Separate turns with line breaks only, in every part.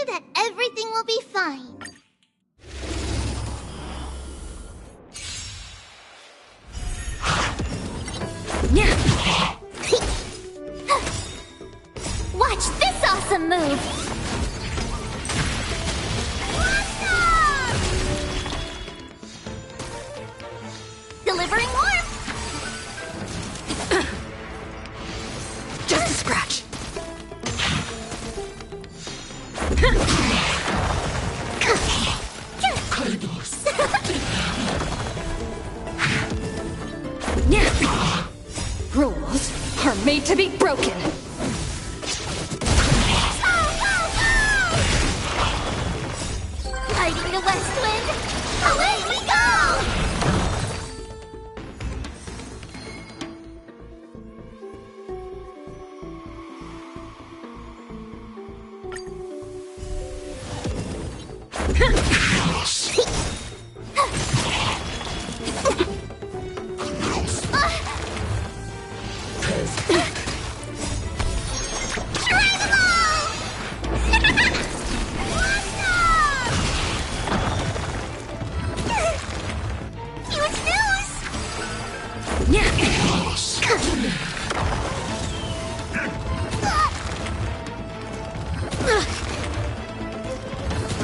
you that everything will be fine. Watch this awesome move! Awesome! Delivering warmth!
Just a scratch. Rules are made to be broken.
Fighting the west wind, away we go!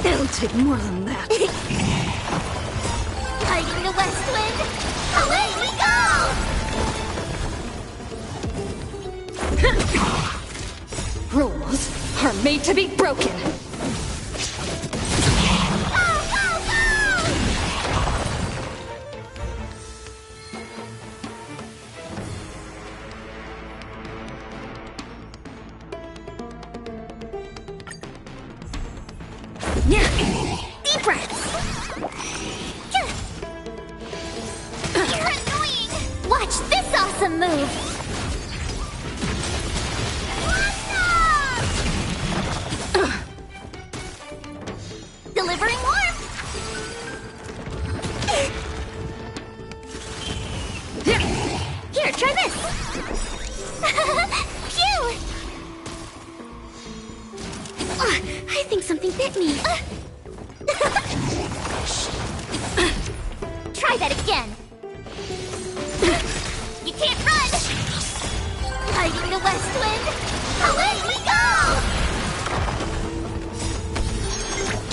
It'll take more than that.
Fighting the west wind, away we go!
Rules are made to be broken.
Deep breaths! You're annoying! Watch this awesome move! Awesome! Delivering warmth! Here, try this! Phew! I think something bit me. Try that again. You can't run! Fighting the west wind, away we go!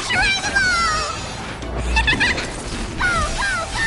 Try them all! Go, go, go!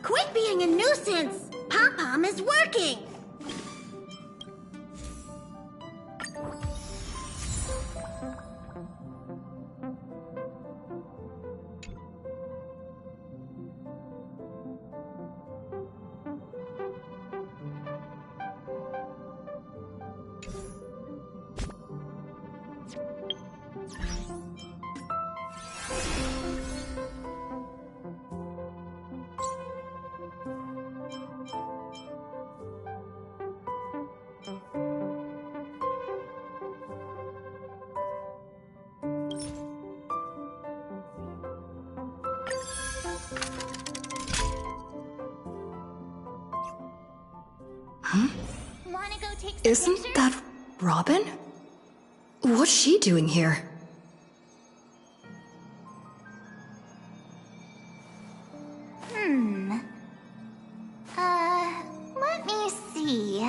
Quit being a nuisance! Pom-Pom is working! Wanna go take some
Isn't
pictures?
that Robin? What's she doing here?
Let me see.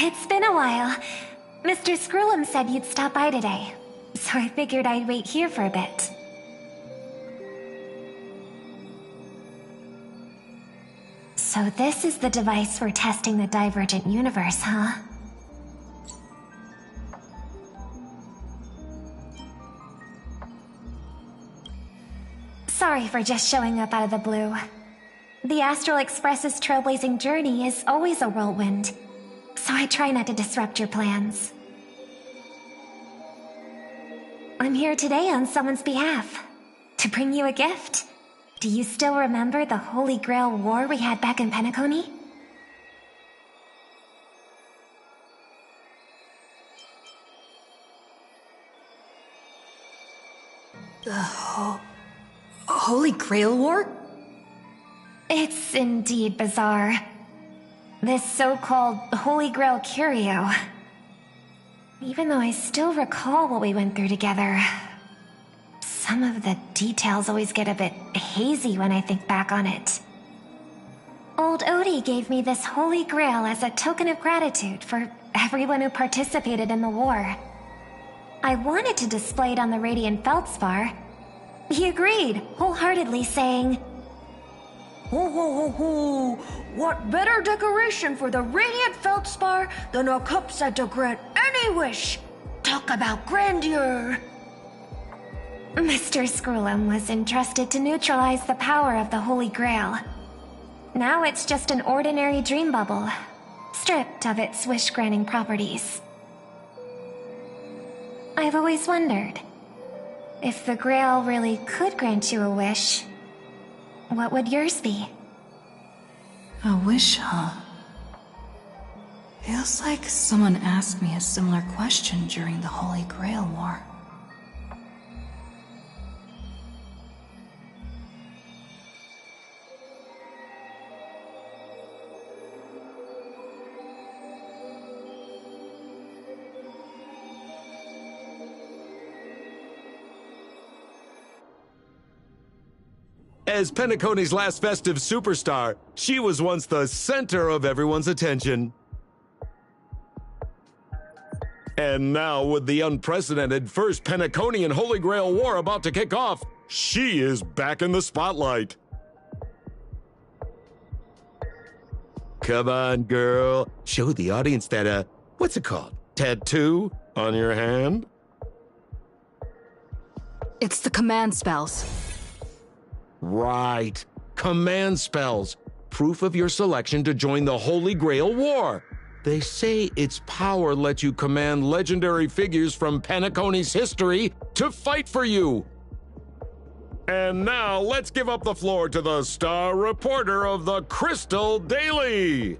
It's been a while. Mr. Screwlum said you'd stop by today, so I figured I'd wait here for a bit. So this is the device for testing the divergent universe, huh? Sorry for just showing up out of the blue. The Astral Express's trailblazing journey is always a whirlwind, so I try not to disrupt your plans. I'm here today on someone's behalf, to bring you a gift. Do you still remember the Holy Grail war we had back in Penacony?
Holy Grail War?
It's indeed bizarre. This so-called Holy Grail curio. Even though I still recall what we went through together, some of the details always get a bit hazy when I think back on it. Old Odie gave me this Holy Grail as a token of gratitude for everyone who participated in the war. I wanted to display it on the Radiant Feldspar. He agreed, wholeheartedly saying,
Ho ho ho ho! What better decoration for the Radiant Feldspar than a cup set to grant any wish? Talk about grandeur!
Mr. Screwlum was entrusted to neutralize the power of the Holy Grail. Now it's just an ordinary dream bubble, stripped of its wish-granting properties. I've always wondered, if the Grail really could grant you a wish, what would yours be?
A wish, huh?
Feels like someone asked me a similar question during the Holy Grail War.
As Penacony's last festive superstar, she was once the center of everyone's attention. And now, with the unprecedented First Penaconian Holy Grail War about to kick off, she is back in the spotlight. Come on, girl. Show the audience that, what's it called? Tattoo on your hand?
It's the command spells.
Right. Command spells. Proof of your selection to join the Holy Grail War. They say its power lets you command legendary figures from Penacony's history to fight for you. And now let's give up the floor to the star reporter of the Crystal Daily.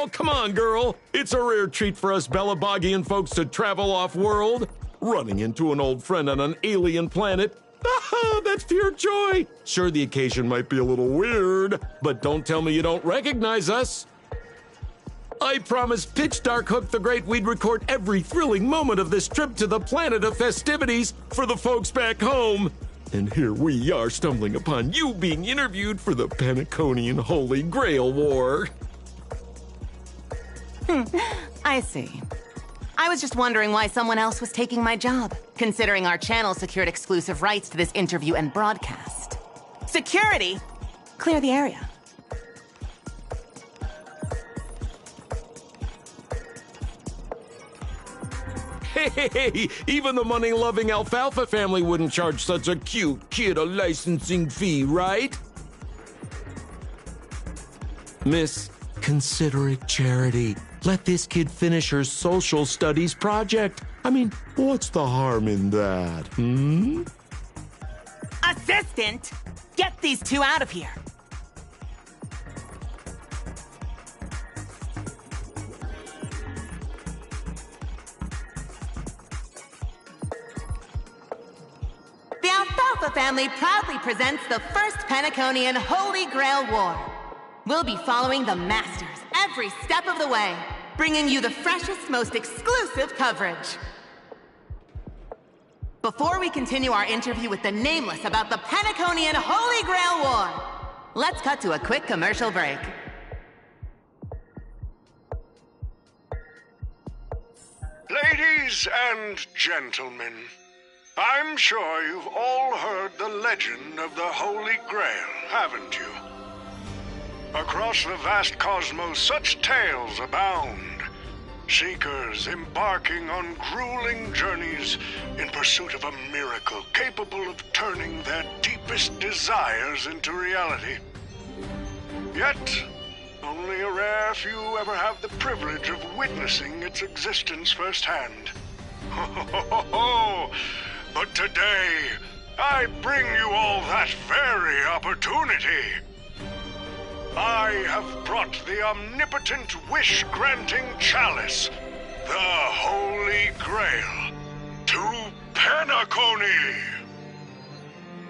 Oh, come on, girl. It's a rare treat for us Belabogian folks to travel off-world. Running into an old friend on an alien planet. Ah, that's pure joy. Sure, the occasion might be a little weird, but don't tell me you don't recognize us. I promised Pitch Dark Hook the Great we'd record every thrilling moment of this trip to the planet of festivities for the folks back home. And here we are stumbling upon you being interviewed for the Penaconian Holy Grail War.
I see. I was just wondering why someone else was taking my job, considering our channel secured exclusive rights to this interview and broadcast. Security! Clear the area.
Hey, even the money-loving alfalfa family wouldn't charge such a cute kid a licensing fee, right? Miss, consider it charity. Let this kid finish her social studies project. I mean, what's the harm in that,
Assistant! Get these two out of here! The Alfalfa family proudly presents the first Penaconian Holy Grail War. We'll be following the Masters every step of the way, bringing you the freshest, most exclusive coverage. Before we continue our interview with the Nameless about the Penaconian Holy Grail War, let's cut to a quick commercial break.
Ladies and gentlemen, I'm sure you've all heard the legend of the Holy Grail, haven't you? Across the vast cosmos, such tales abound. Seekers embarking on grueling journeys in pursuit of a miracle capable of turning their deepest desires into reality. Yet, only a rare few ever have the privilege of witnessing its existence firsthand. But today, I bring you all that very opportunity. I have brought the omnipotent wish-granting chalice, the Holy Grail, to Penacony.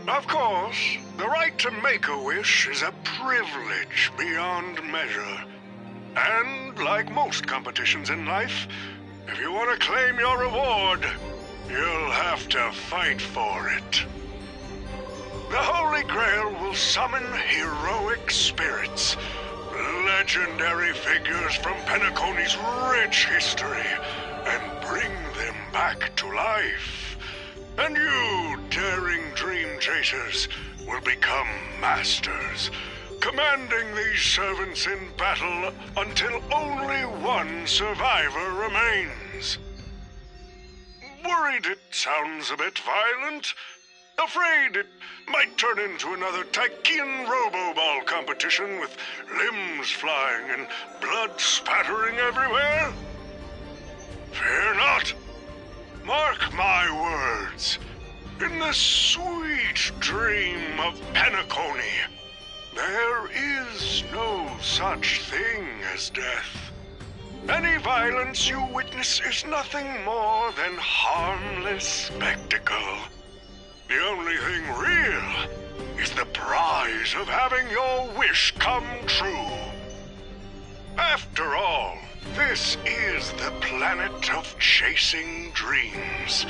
Of course, the right to make a wish is a privilege beyond measure. And like most competitions in life, if you want to claim your reward, you'll have to fight for it. The Holy Grail will summon heroic spirits, legendary figures from Penacony's rich history, and bring them back to life. And you, daring dream chasers, will become masters, commanding these servants in battle until only one survivor remains. Worried it sounds a bit violent? Afraid it might turn into another Tychean Robo-Ball competition with limbs flying and blood spattering everywhere? Fear not. Mark my words. In the sweet dream of Penacony, there is no such thing as death. Any violence you witness is nothing more than harmless spectacle. The only thing real is the prize of having your wish come true. After all, this is the planet of chasing dreams.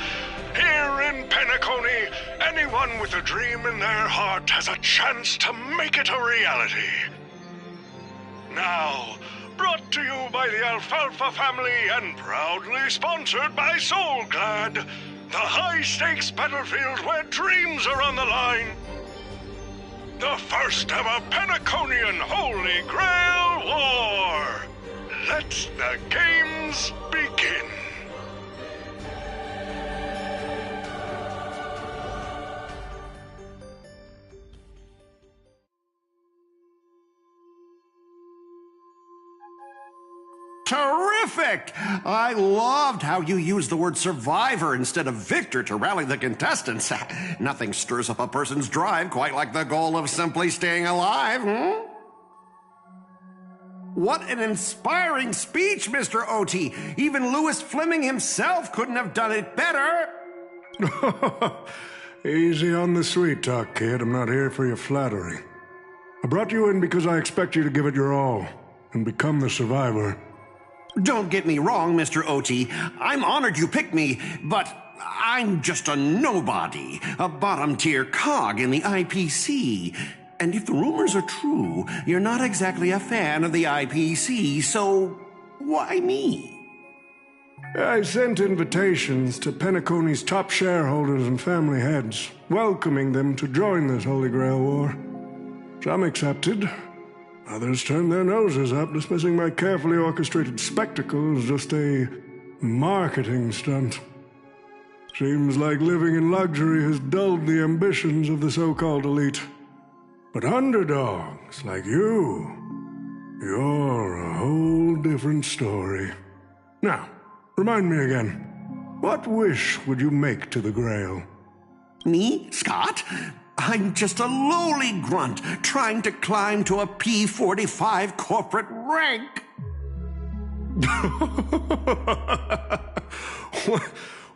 Here in Penacony, anyone with a dream in their heart has a chance to make it a reality. Now, brought to you by the Alfalfa family and proudly sponsored by Soulglad, the high-stakes battlefield where dreams are on the line. The first ever Penaconian Holy Grail War. Let the games begin.
Terrific! I loved how you used the word survivor instead of victor to rally the contestants. Nothing stirs up a person's drive quite like the goal of simply staying alive, What an inspiring speech, Mr. Oti. Even Louis Fleming himself couldn't have done it better.
Easy on the sweet talk, kid. I'm not here for your flattery. I brought you in because I expect you to give it your all and become the survivor.
Don't get me wrong, Mr. Oti. I'm honored you picked me, but I'm just a nobody, a bottom-tier cog in the IPC. And if the rumors are true, you're not exactly a fan of the IPC, so why me?
I sent invitations to Penacony's top shareholders and family heads, welcoming them to join this Holy Grail War. Some accepted. Others turned their noses up, dismissing my carefully orchestrated spectacle as just a marketing stunt. Seems like living in luxury has dulled the ambitions of the so-called elite. But underdogs like you're a whole different story. Now, remind me again, what wish would you make to the Grail?
Me, Scott? I'm just a lowly grunt trying to climb to a P45 corporate rank.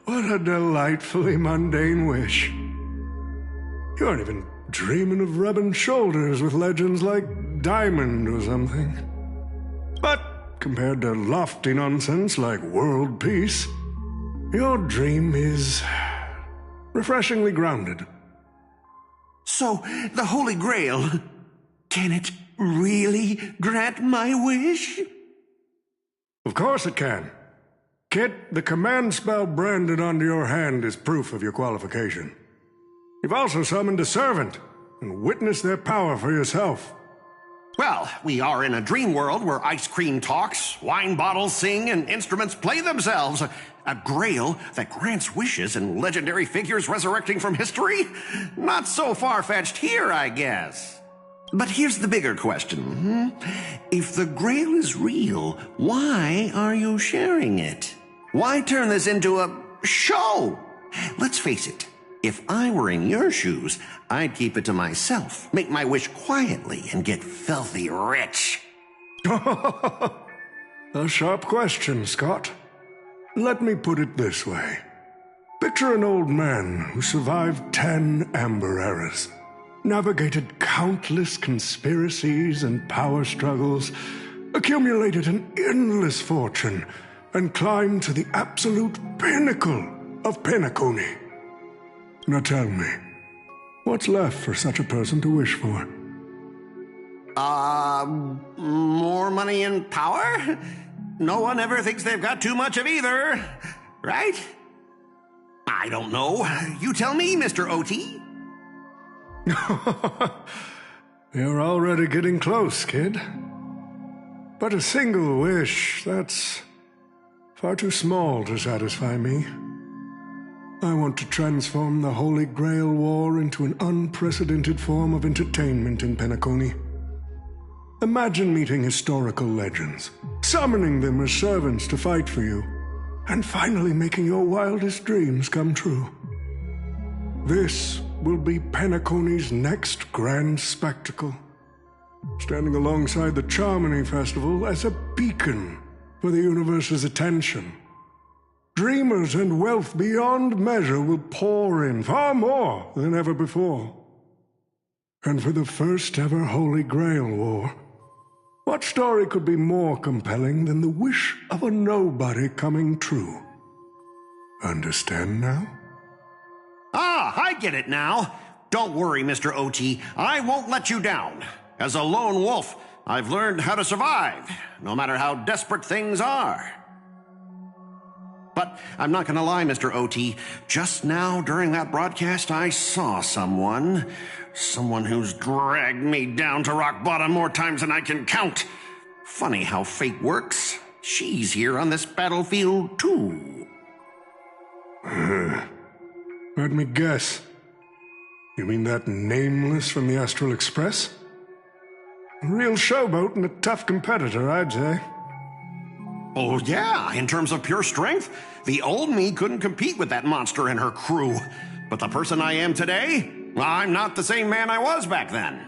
What a delightfully mundane wish. You aren't even dreaming of rubbing shoulders with legends like Diamond or something. But compared to lofty nonsense like world peace, your dream is refreshingly grounded.
So, the Holy Grail, can it really grant my wish?
Of course it can. Kid, the command spell branded onto your hand is proof of your qualification. You've also summoned a servant and witnessed their power for yourself.
Well, we are in a dream world where ice cream talks, wine bottles sing, and instruments play themselves. A grail that grants wishes and legendary figures resurrecting from history? Not so far-fetched here, I guess. But here's the bigger question. If the grail is real, why are you sharing it? Why turn this into a show? Let's face it. If I were in your shoes, I'd keep it to myself, make my wish quietly, and get filthy rich.
A sharp question, Scott. Let me put it this way. Picture an old man who survived 10 Amber Eras, navigated countless conspiracies and power struggles, accumulated an endless fortune, and climbed to the absolute pinnacle of Penacony. Now tell me, what's left for such a person to wish for?
More money and power? No one ever thinks they've got too much of either, right? I don't know. You tell me, Mr. OT.
You're already getting close, kid. But a single wish, that's far too small to satisfy me. I want to transform the Holy Grail War into an unprecedented form of entertainment in Penacony. Imagine meeting historical legends, summoning them as servants to fight for you, and finally making your wildest dreams come true. This will be Penacony's next grand spectacle, standing alongside the Charmony Festival as a beacon for the universe's attention. Dreamers and wealth beyond measure will pour in, far more than ever before. And for the first ever Holy Grail War, what story could be more compelling than the wish of a nobody coming true? Understand now?
Ah, I get it now. Don't worry, Mr. OT. I won't let you down. As a lone wolf, I've learned how to survive, no matter how desperate things are. But I'm not gonna lie, Mr. OT. Just now, during that broadcast, I saw someone who's dragged me down to rock bottom more times than I can count. Funny how fate works. She's here on this battlefield, too.
Let me guess. You mean that Nameless from the Astral Express? A real showboat and a tough competitor, I'd say.
Oh, yeah, in terms of pure strength, the old me couldn't compete with that monster and her crew. But the person I am today, I'm not the same man I was back then.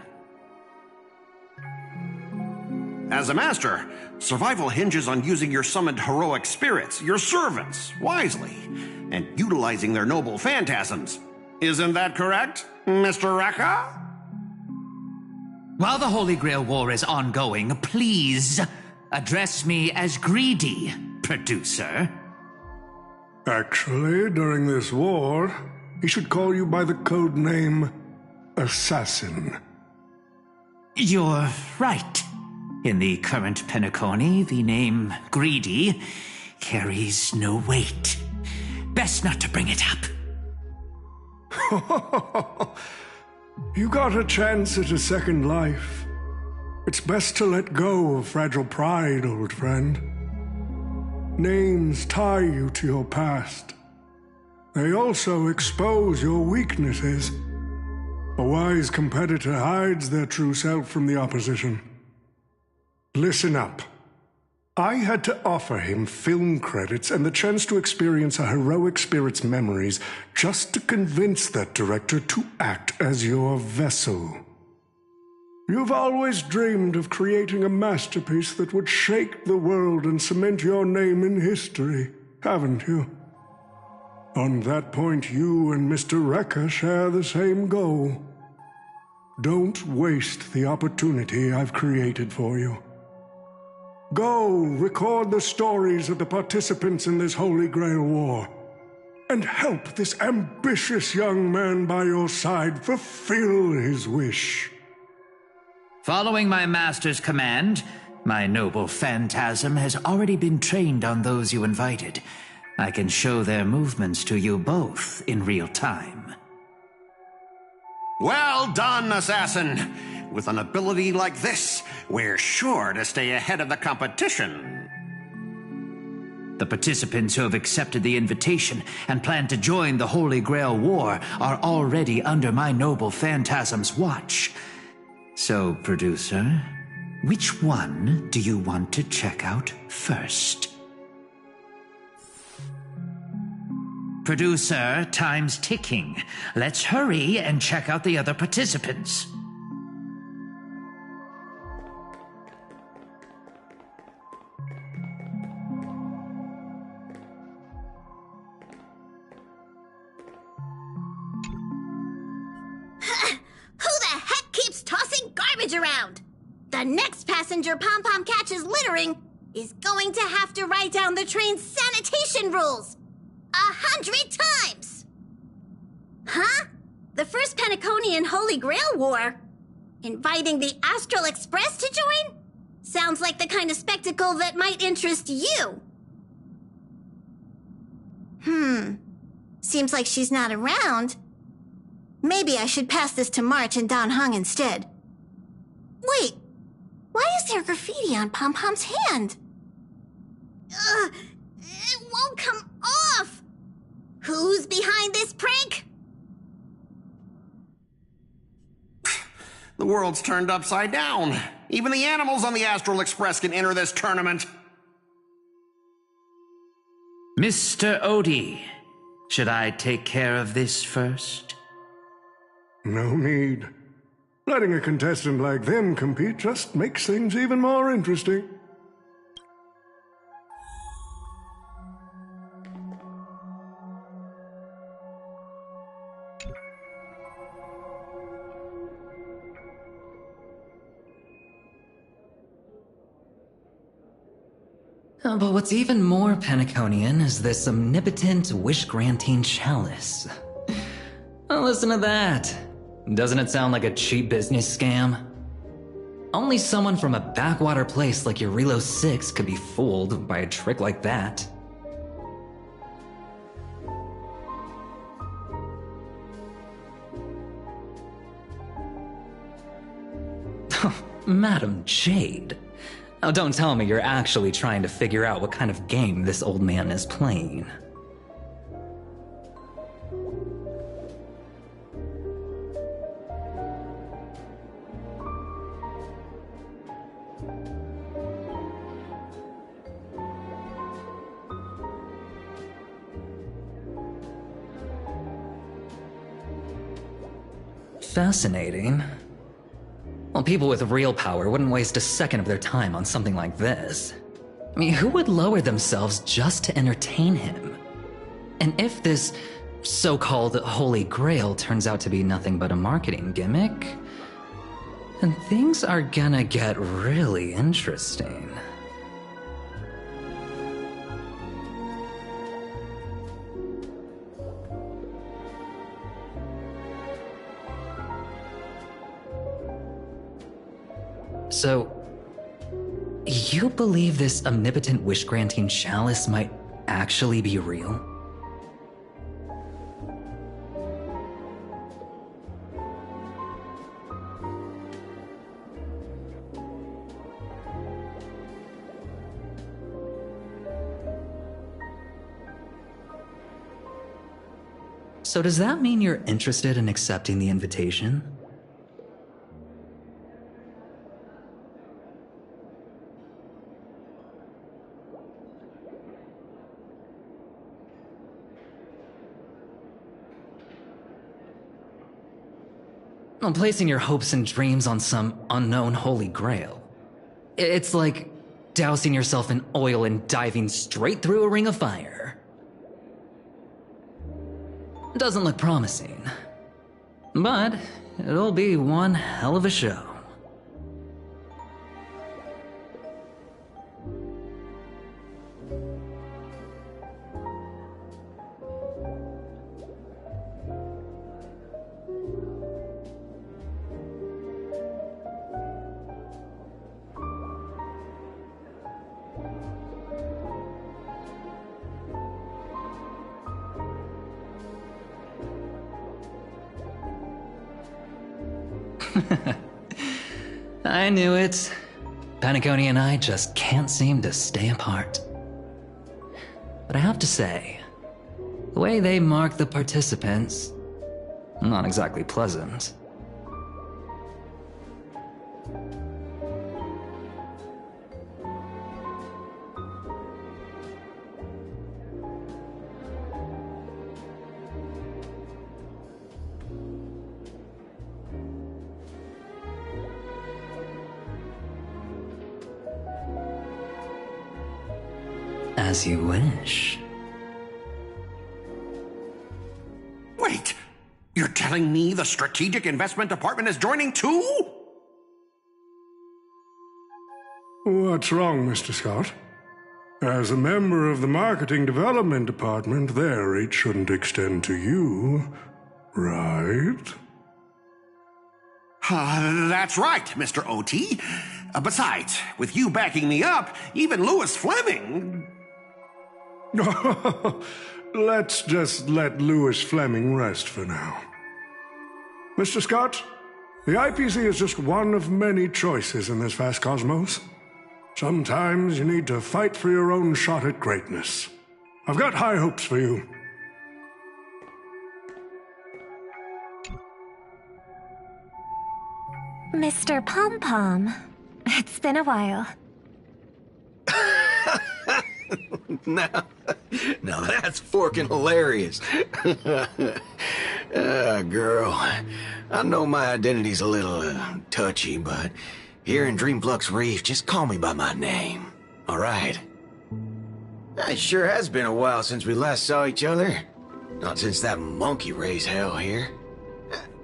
As a master, survival hinges on using your summoned heroic spirits, your servants, wisely, and utilizing their noble phantasms. Isn't that correct, Mr. Raka?
While the Holy Grail War is ongoing, please address me as Greedy, producer.
Actually, during this war, he should call you by the code name Assassin.
You're right. In the current Penacony, the name Greedy carries no weight. Best not to bring it up.
You got a chance at a second life. It's best to let go of fragile pride, old friend. Names tie you to your past. They also expose your weaknesses. A wise competitor hides their true self from the opposition. Listen up. I had to offer him film credits and the chance to experience a heroic spirit's memories just to convince that director to act as your vessel. You've always dreamed of creating a masterpiece that would shake the world and cement your name in history, haven't you? On that point, you and Mr. Rekka share the same goal. Don't waste the opportunity I've created for you. Go record the stories of the participants in this Holy Grail War, and help this ambitious young man by your side fulfill his wish.
Following my master's command, my noble phantasm has already been trained on those you invited. I can show their movements to you both in real time.
Well done, assassin. With an ability like this, we're sure to stay ahead of the competition.
The participants who have accepted the invitation and plan to join the Holy Grail War are already under my noble phantasm's watch. So, producer, which one do you want to check out first? Producer, time's ticking. Let's hurry and check out the other participants.
Around. The next passenger Pom-Pom catches littering is going to have to write down the train's sanitation rules 100 times. Huh? The first Penaconian Holy Grail War? Inviting the Astral Express to join? Sounds like the kind of spectacle that might interest you. Seems like she's not around. Maybe I should pass this to March and Don Hung instead. Wait, why is there graffiti on Pom-Pom's hand? It won't come off! Who's behind this prank?
The world's turned upside down. Even the animals on the Astral Express can enter this tournament.
Mr. Odie, should I take care of this first?
No need. Letting a contestant like them compete just makes things even more interesting.
But what's even more Penaconian is this omnipotent wish-granting chalice. Oh, listen to that. Doesn't it sound like a cheap business scam? Only someone from a backwater place like Eurilo 6 could be fooled by a trick like that. Madam Jade. Oh, don't tell me you're actually trying to figure out what kind of game this old man is playing. Fascinating. Well, people with real power wouldn't waste a second of their time on something like this. I mean, who would lower themselves just to entertain him? And if this so-called Holy Grail turns out to be nothing but a marketing gimmick, then things are gonna get really interesting. So, you believe this omnipotent wish-granting chalice might actually be real? So does that mean you're interested in accepting the invitation? Well, placing your hopes and dreams on some unknown holy grail. It's like dousing yourself in oil and diving straight through a ring of fire. Doesn't look promising, but it'll be one hell of a show. I knew it. Penacony and I just can't seem to stay apart. But I have to say, the way they mark the participants, not exactly pleasant. As you wish.
Wait! You're telling me the Strategic Investment Department is joining too?
What's wrong, Mr. Scott? As a member of the Marketing Development Department, their reach shouldn't extend to you, right?
That's right, Mr. OT. Besides, with you backing me up, even Louis Fleming...
Let's just let Louis Fleming rest for now. Mr. Scott, the IPC is just one of many choices in this vast cosmos. Sometimes you need to fight for your own shot at greatness. I've got high hopes for you.
Mr. Pom Pom, it's been a while.
Now that's forking hilarious. Girl, I know my identity's a little touchy, but here in Dreamflux Reef, just call me by my name, all right? It sure has been a while since we last saw each other. Not since that monkey raised hell here.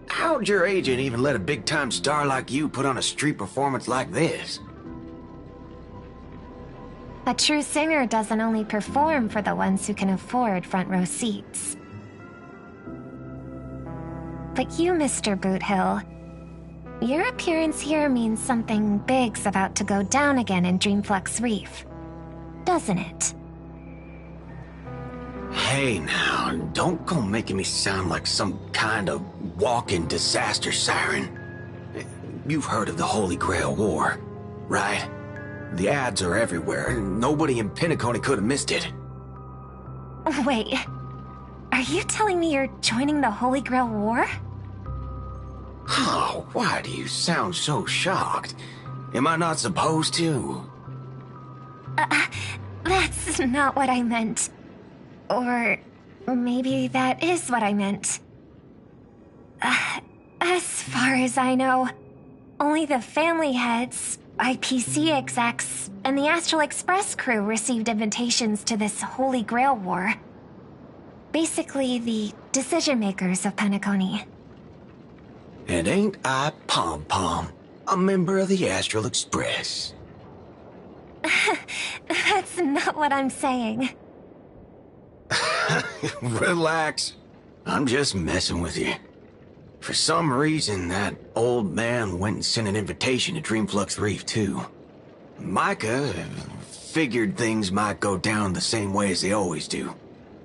How'd your agent even let a big-time star like you put on a street performance like this?
A true singer doesn't only perform for the ones who can afford front row seats. But you, Mr. Boothill, your appearance here means something big's about to go down again in Dreamflux Reef, doesn't it?
Hey now, don't go making me sound like some kind of walking disaster siren. You've heard of the Holy Grail War, right? The ads are everywhere, and nobody in Penacony could have missed it.
Wait, are you telling me you're joining the Holy Grail War?
Oh, why do you sound so shocked? Am I not supposed to?
That's not what I meant. Or maybe that is what I meant. As far as I know, only the family heads, IPC execs, and the Astral Express crew received invitations to this Holy Grail War. Basically, the decision-makers of Penacony.
And ain't I Pom Pom, a member of the Astral Express?
That's not what I'm saying.
Relax. I'm just messing with you. For some reason, that old man went and sent an invitation to Dreamflux Reef, too. Micah figured things might go down the same way as they always do.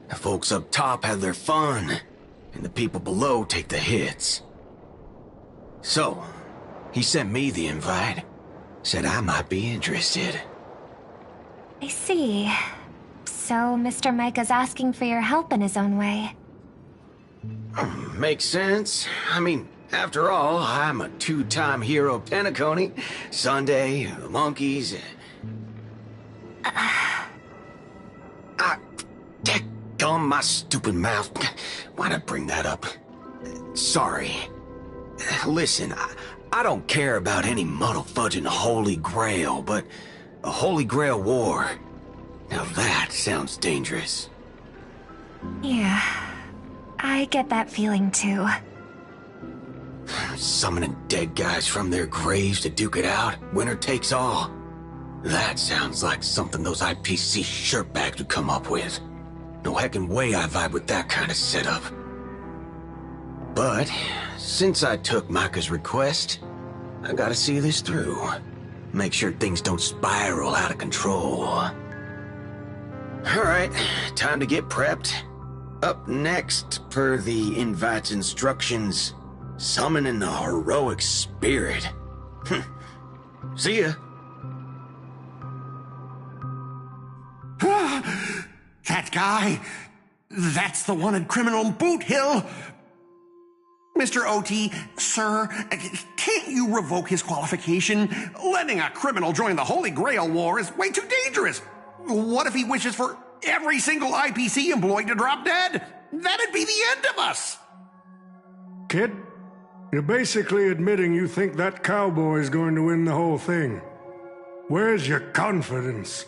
The folks up top have their fun, and the people below take the hits. So, he sent me the invite. Said I might be interested.
I see. So Mr. Micah's asking for your help in his own way.
Makes sense. I mean, after all, I'm a two-time hero Penacony. Sunday, the monkeys. Gum my stupid mouth. Why'd I bring that up? Sorry. Listen, I don't care about any muddle-fudging Holy Grail, but a Holy Grail War. Now that sounds dangerous.
Yeah, I get that feeling too.
Summoning dead guys from their graves to duke it out, winner takes all. That sounds like something those IPC shirtbags would come up with. No heckin' way I vibe with that kind of setup. But, since I took Micah's request, I gotta see this through. Make sure things don't spiral out of control. Alright, time to get prepped. Up next, per the invite's instructions, summoning the heroic spirit. See ya.
That guy, that's the one in Criminal Boot Hill. Mr. OT, sir, can't you revoke his qualification? Letting a criminal join the Holy Grail War is way too dangerous. What if he wishes for every single IPC employee to drop dead? That'd be the end of us.
Kid, you're basically admitting you think that cowboy's going to win the whole thing. Where's your confidence?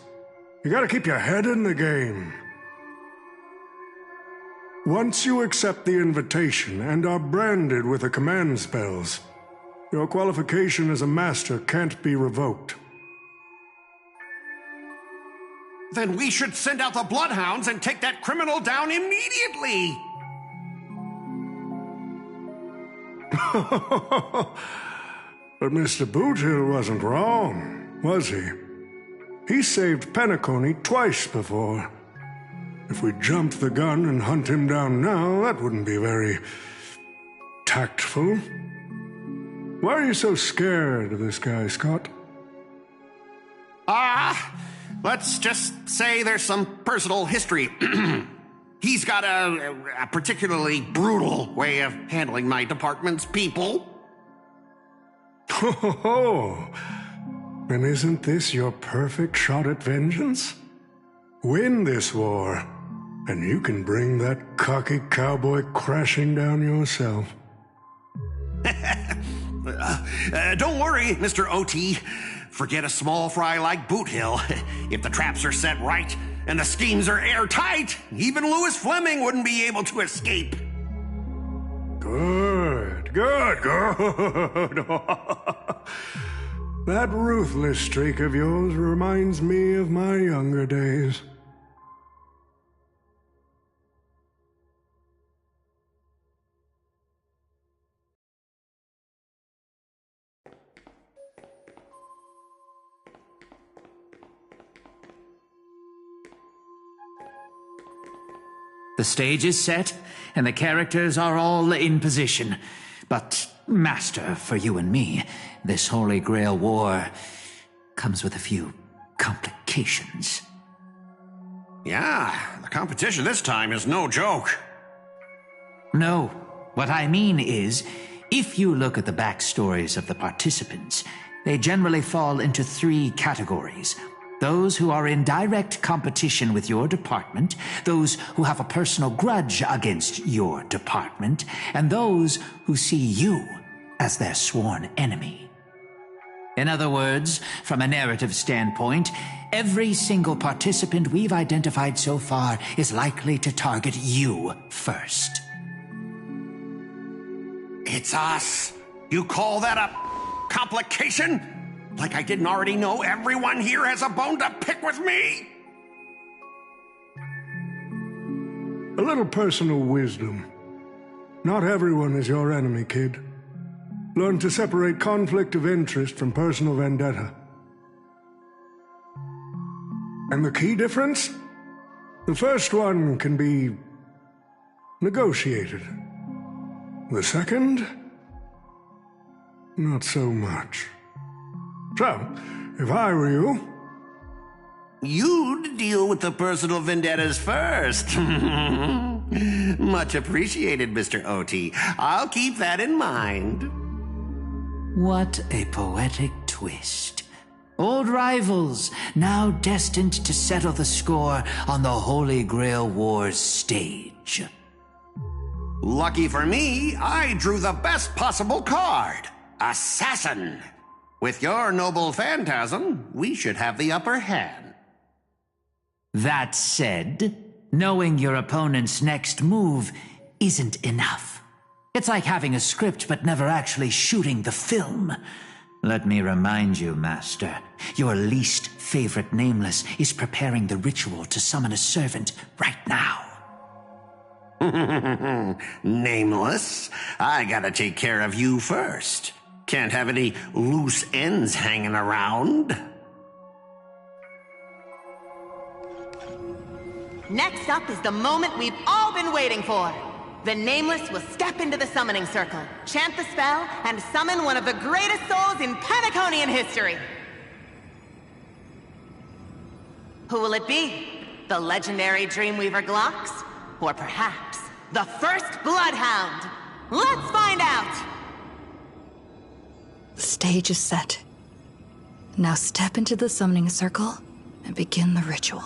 You gotta keep your head in the game. Once you accept the invitation and are branded with the command spells, your qualification as a master can't be revoked.
Then we should send out the bloodhounds and take that criminal down immediately.
But Mr. Boothill wasn't wrong, was he? He saved Penacony twice before. If we jumped the gun and hunt him down now, that wouldn't be very tactful. Why are you so scared of this guy, Scott?
Let's just say there's some personal history. He's got a particularly brutal way of handling my department's people.
Oh, then isn't this your perfect shot at vengeance? Win this war, and you can bring that cocky cowboy crashing down yourself.
Don't worry, Mr. OT. Forget a small fry like Boot Hill. If the traps are set right and the schemes are airtight, even Louis Fleming wouldn't be able to escape.
Good. That ruthless streak of yours reminds me of my younger days.
The stage is set, and the characters are all in position. But, Master, for you and me, this Holy Grail War comes with a few complications.
Yeah, the competition this time is no joke.
No, what I mean is, if you look at the backstories of the participants, they generally fall into 3 categories. Those who are in direct competition with your department, those who have a personal grudge against your department, and those who see you as their sworn enemy. In other words, from a narrative standpoint, every single participant we've identified so far is likely to target you first.
It's us. You call that a complication? Like I didn't already know everyone here has a bone to pick with me?
A little personal wisdom. Not everyone is your enemy, kid. Learn to separate conflict of interest from personal vendetta. And the key difference? The first one can be negotiated. The second, not so much. So, if I were you,
you'd deal with the personal vendettas first. Much appreciated, Mr. Oti. I'll keep that in mind.
What a poetic twist. Old rivals, now destined to settle the score on the Holy Grail Wars stage.
Lucky for me, I drew the best possible card. Assassin. With your noble phantasm, we should have the upper hand.
That said, knowing your opponent's next move isn't enough. It's like having a script but never actually shooting the film. Let me remind you, Master, your least favorite Nameless is preparing the ritual to summon a servant right now.
Nameless? I gotta take care of you first. Can't have any loose ends hanging around.
Next up is the moment we've all been waiting for. The Nameless will step into the summoning circle, chant the spell, and summon one of the greatest souls in Penaconian history. Who will it be? The legendary Dreamweaver Glocks? Or perhaps the first Bloodhound? Let's find out!
The stage is set. Now step into the summoning circle and begin the ritual.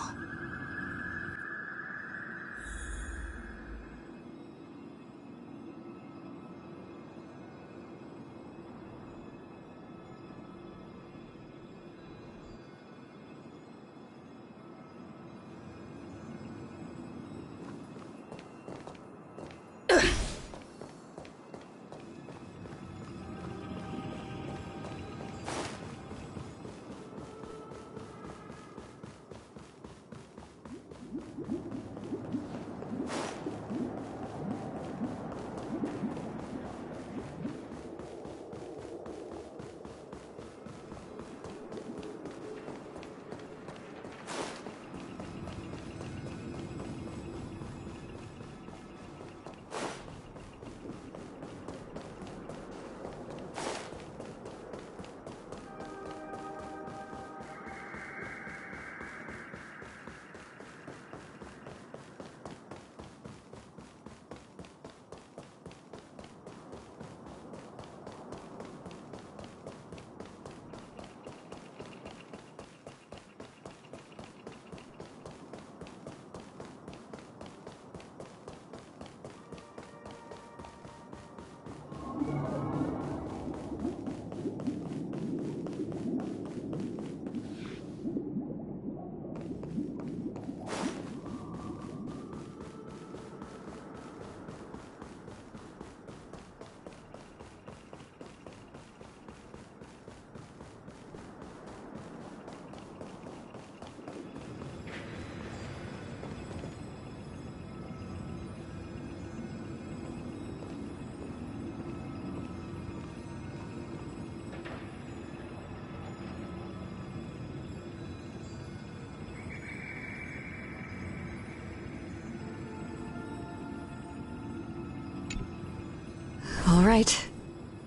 All right,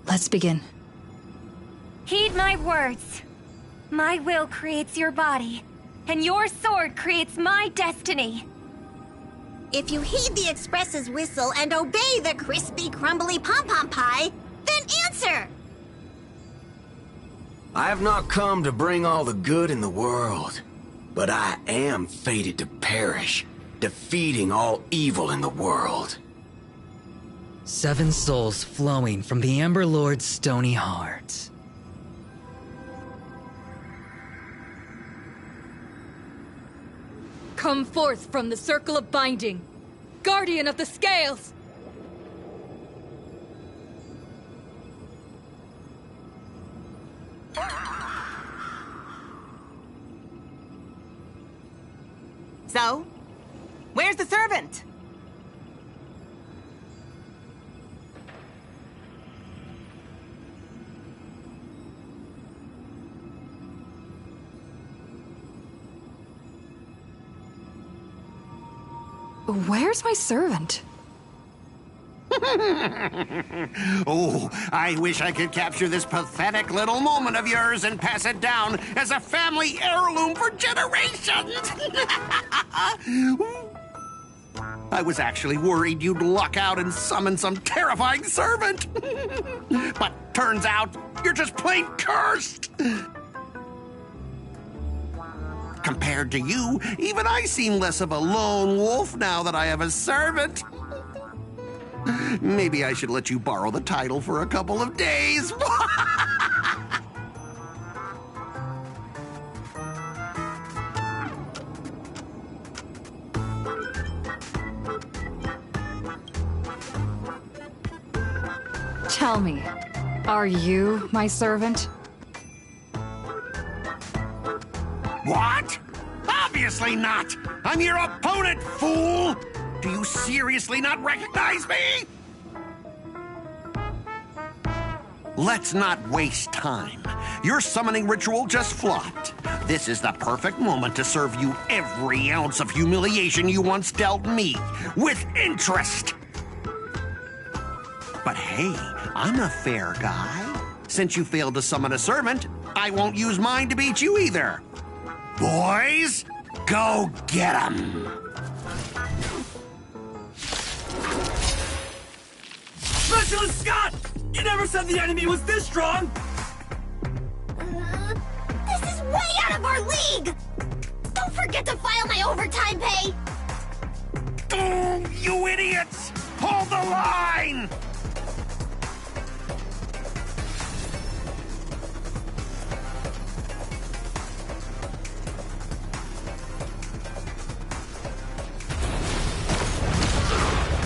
let's begin.
Heed my words. My will creates your body, and your sword creates my destiny.
If you heed the Express's whistle and obey the crispy, crumbly pom-pom pie, then answer!
I have not come to bring all the good in the world, but I am fated to perish, defeating all evil in the world.
7 souls flowing from the Ember Lord's stony heart.
Come forth from the circle of binding, guardian of the scales!
So, where's the servant?
Where's my servant?
Oh, I wish I could capture this pathetic little moment of yours and pass it down as a family heirloom for generations. I was actually worried you'd luck out and summon some terrifying servant. But turns out you're just plain cursed. Compared to you, even I seem less of a lone wolf now that I have a servant. Maybe I should let you borrow the title for a couple of days.
Tell me, are you my servant?
What? Obviously not! I'm your opponent, fool! Do you seriously not recognize me? Let's not waste time. Your summoning ritual just flopped. This is the perfect moment to serve you every ounce of humiliation you once dealt me, with interest. But hey, I'm a fair guy. Since you failed to summon a servant, I won't use mine to beat you either. Boys, go get 'em!
Specialist Scott! You never said the enemy was this strong!
This is way out of our league! Don't forget to file my overtime pay!
Oh, you idiots! Hold the line!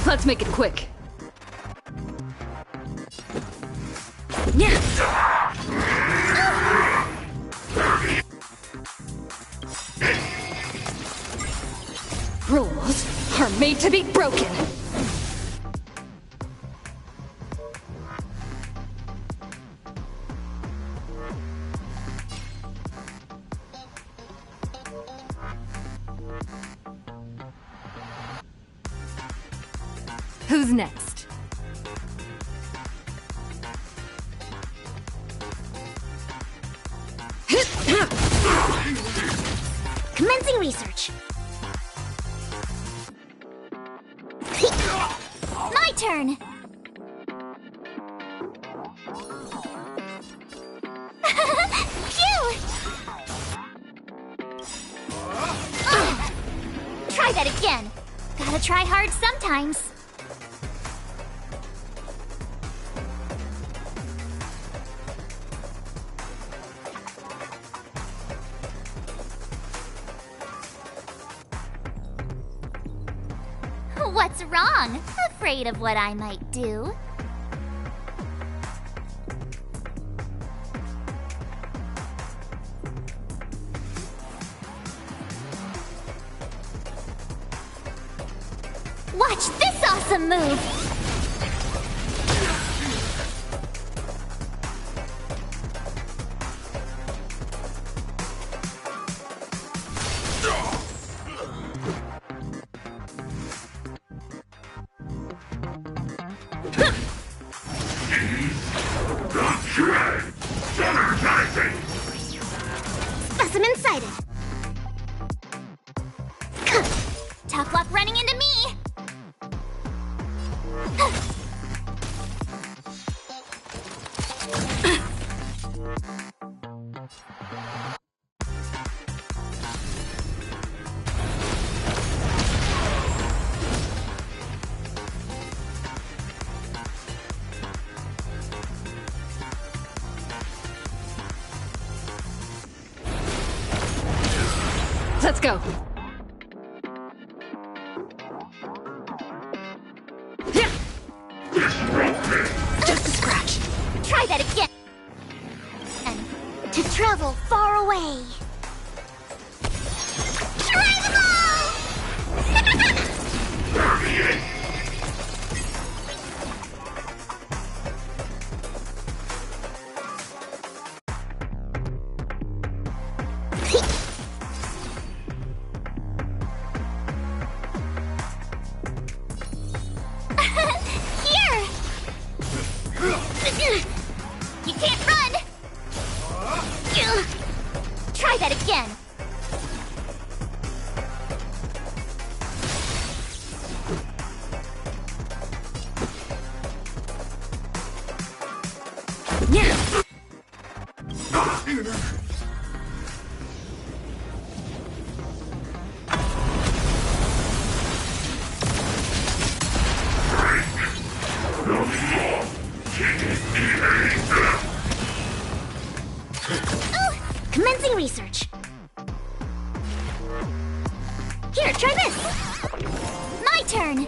Let's make it quick. Rules are made to be broken. Who's next?
Commencing research. My turn! Cute! Try that again. Gotta try hard sometimes. What's wrong? Afraid of what I might do? Watch this awesome move! Specimen sighted. Tough luck running into me.
Let's go.
Just a scratch. Try that again. And to travel far away. Try them all! Here, try this! My turn!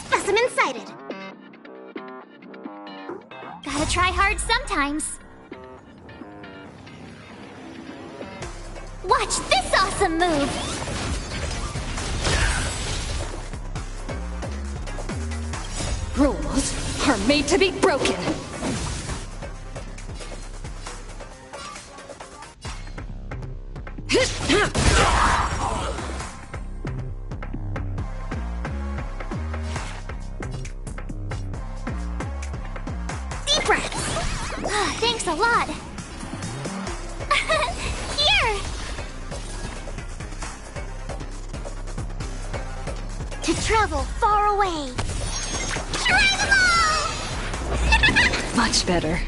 Specimen sighted. Gotta try hard sometimes. Watch this awesome move!
Rules are made to be broken.
Deep breaths! Thanks a lot. Here! To travel far away. Try them all!
Much better.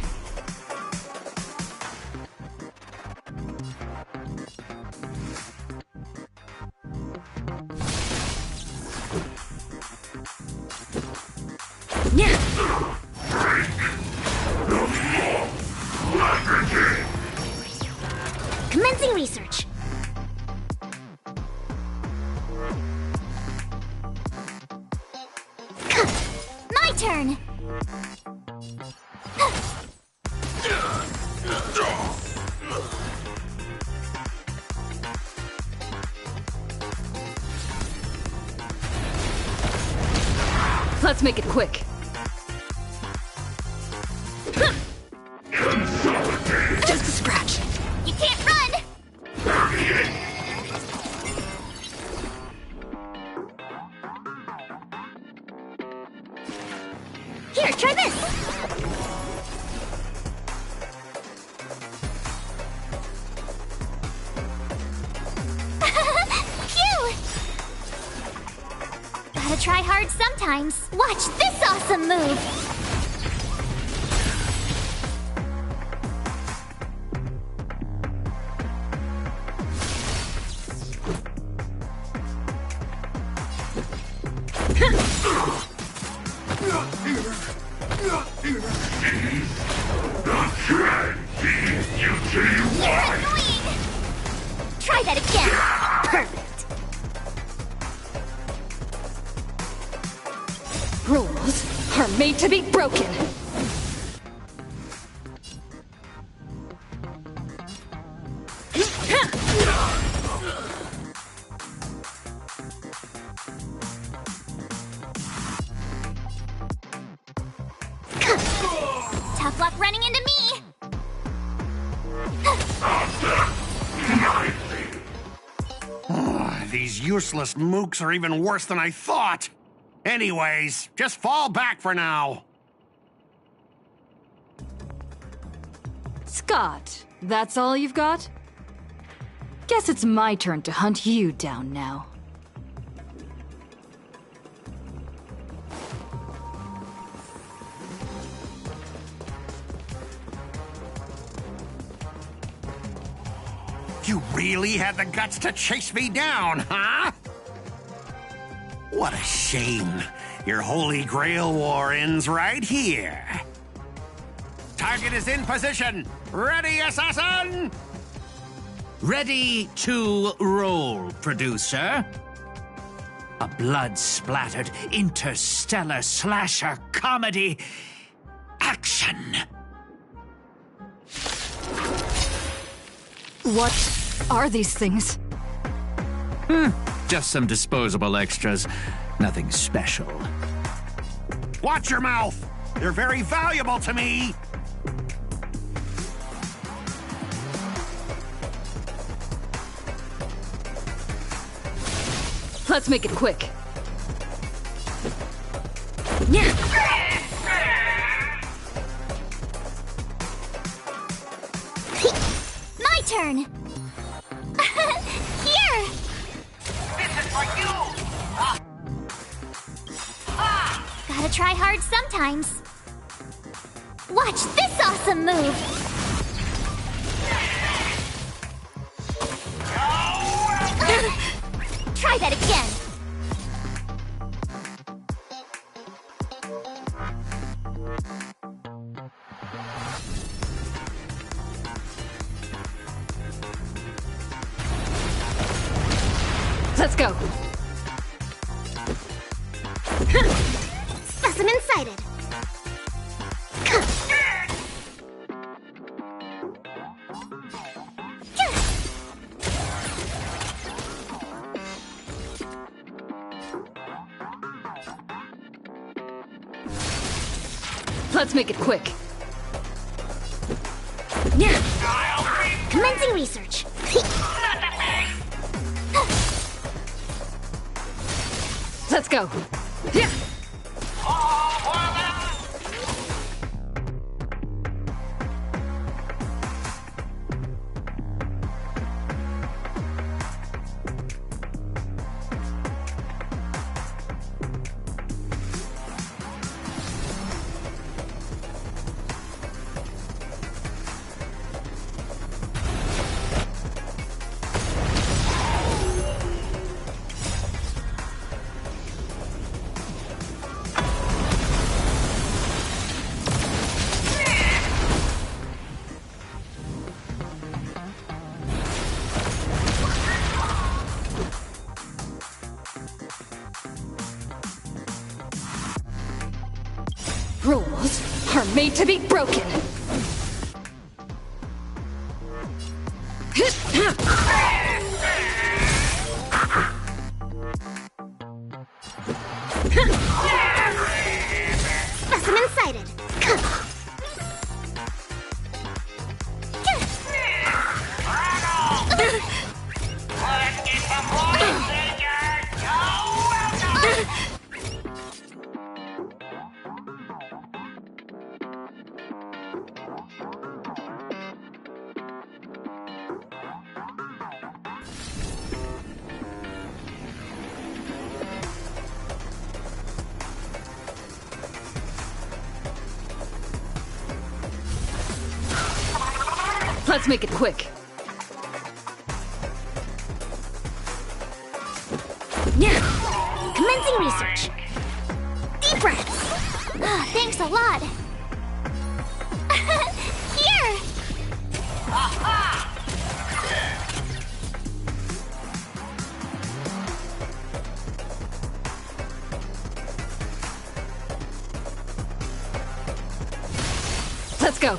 Commencing research. My turn.
Let's make it quick.
Just a scratch.
You can't run! Here, try this! Phew! Gotta try hard sometimes. Watch this awesome move! Try that again. Perfect.
Rules are made to be broken.
Tough luck running into me.
These useless mooks are even worse than I thought. Anyways, just fall back for now.
Scott, that's all you've got? Guess it's my turn to hunt you down now.
You really had the guts to chase me down, huh? What a shame. Your Holy Grail war ends right here. Target is in position. Ready, assassin?
Ready to roll, producer. A blood-splattered interstellar slasher comedy. Action!
What are these things?
Just some disposable extras. Nothing special.
Watch your mouth. They're very valuable to me.
Let's make it quick.
My turn. Here.
This is for you!
Gotta try hard sometimes. Watch Watch this awesome move! Try that again!
Let's go!
Specimen sighted!
Let's make it quick.
Commencing research.
Let's go. Rules are made to be broken.
Specimen sighted.
Let's make it quick.
Commencing research. Deep breaths. Thanks a lot. Here!
Let's go.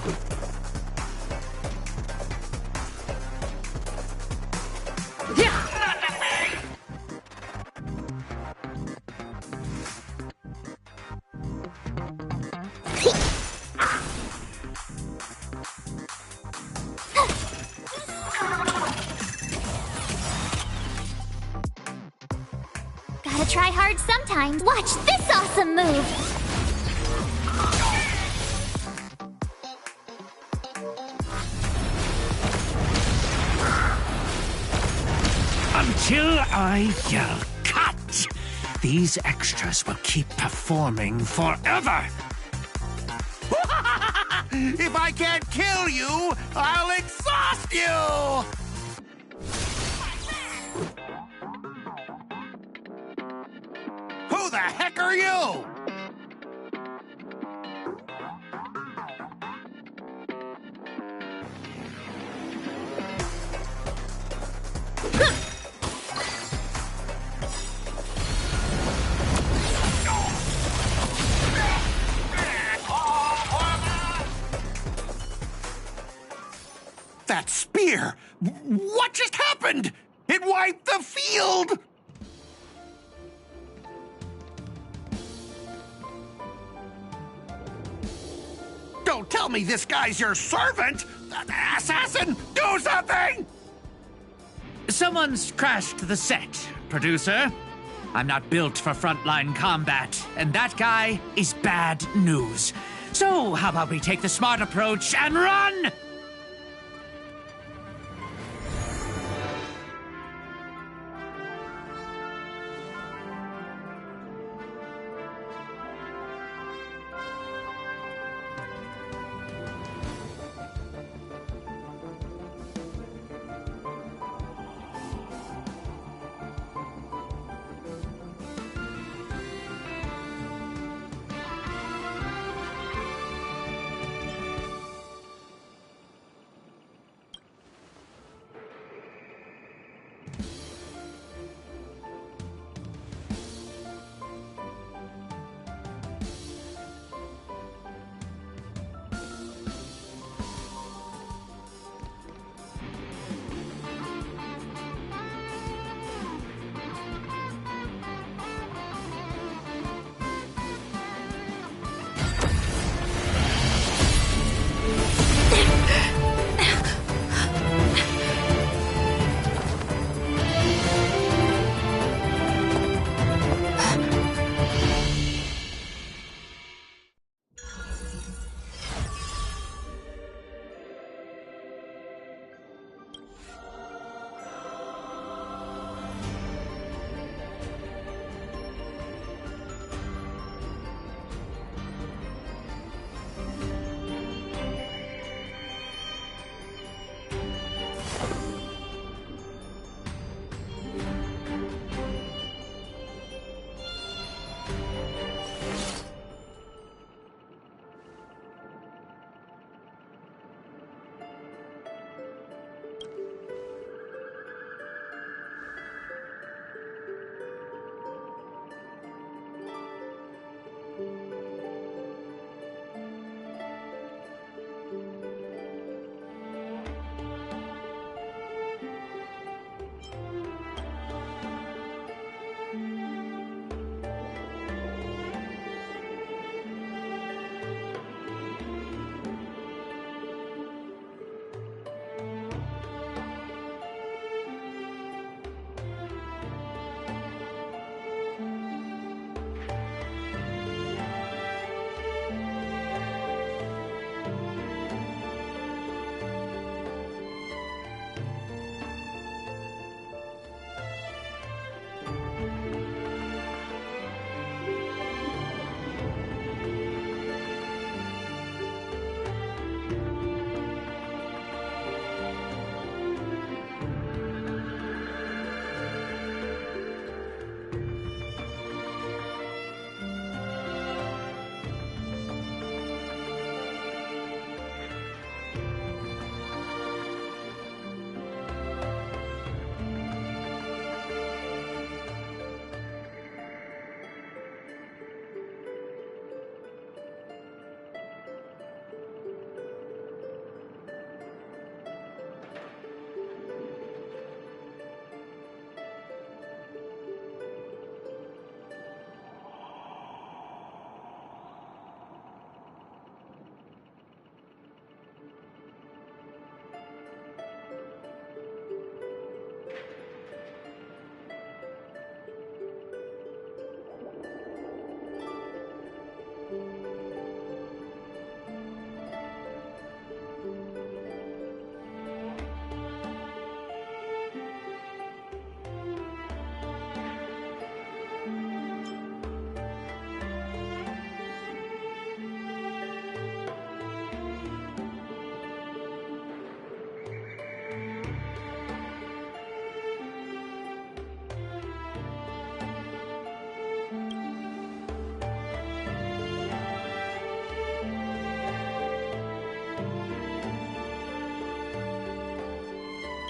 Gotta try hard sometimes. Watch this awesome move!
Until I yell cut, these extras will keep performing forever.
If I can't kill you, I'll exhaust you! Who the heck are you? That spear! What just happened? It wiped the field! Don't tell me this guy's your servant! Assassin, do something!
Someone's crashed the set, producer. I'm not built for frontline combat, and that guy is bad news. So, how about we take the smart approach and run?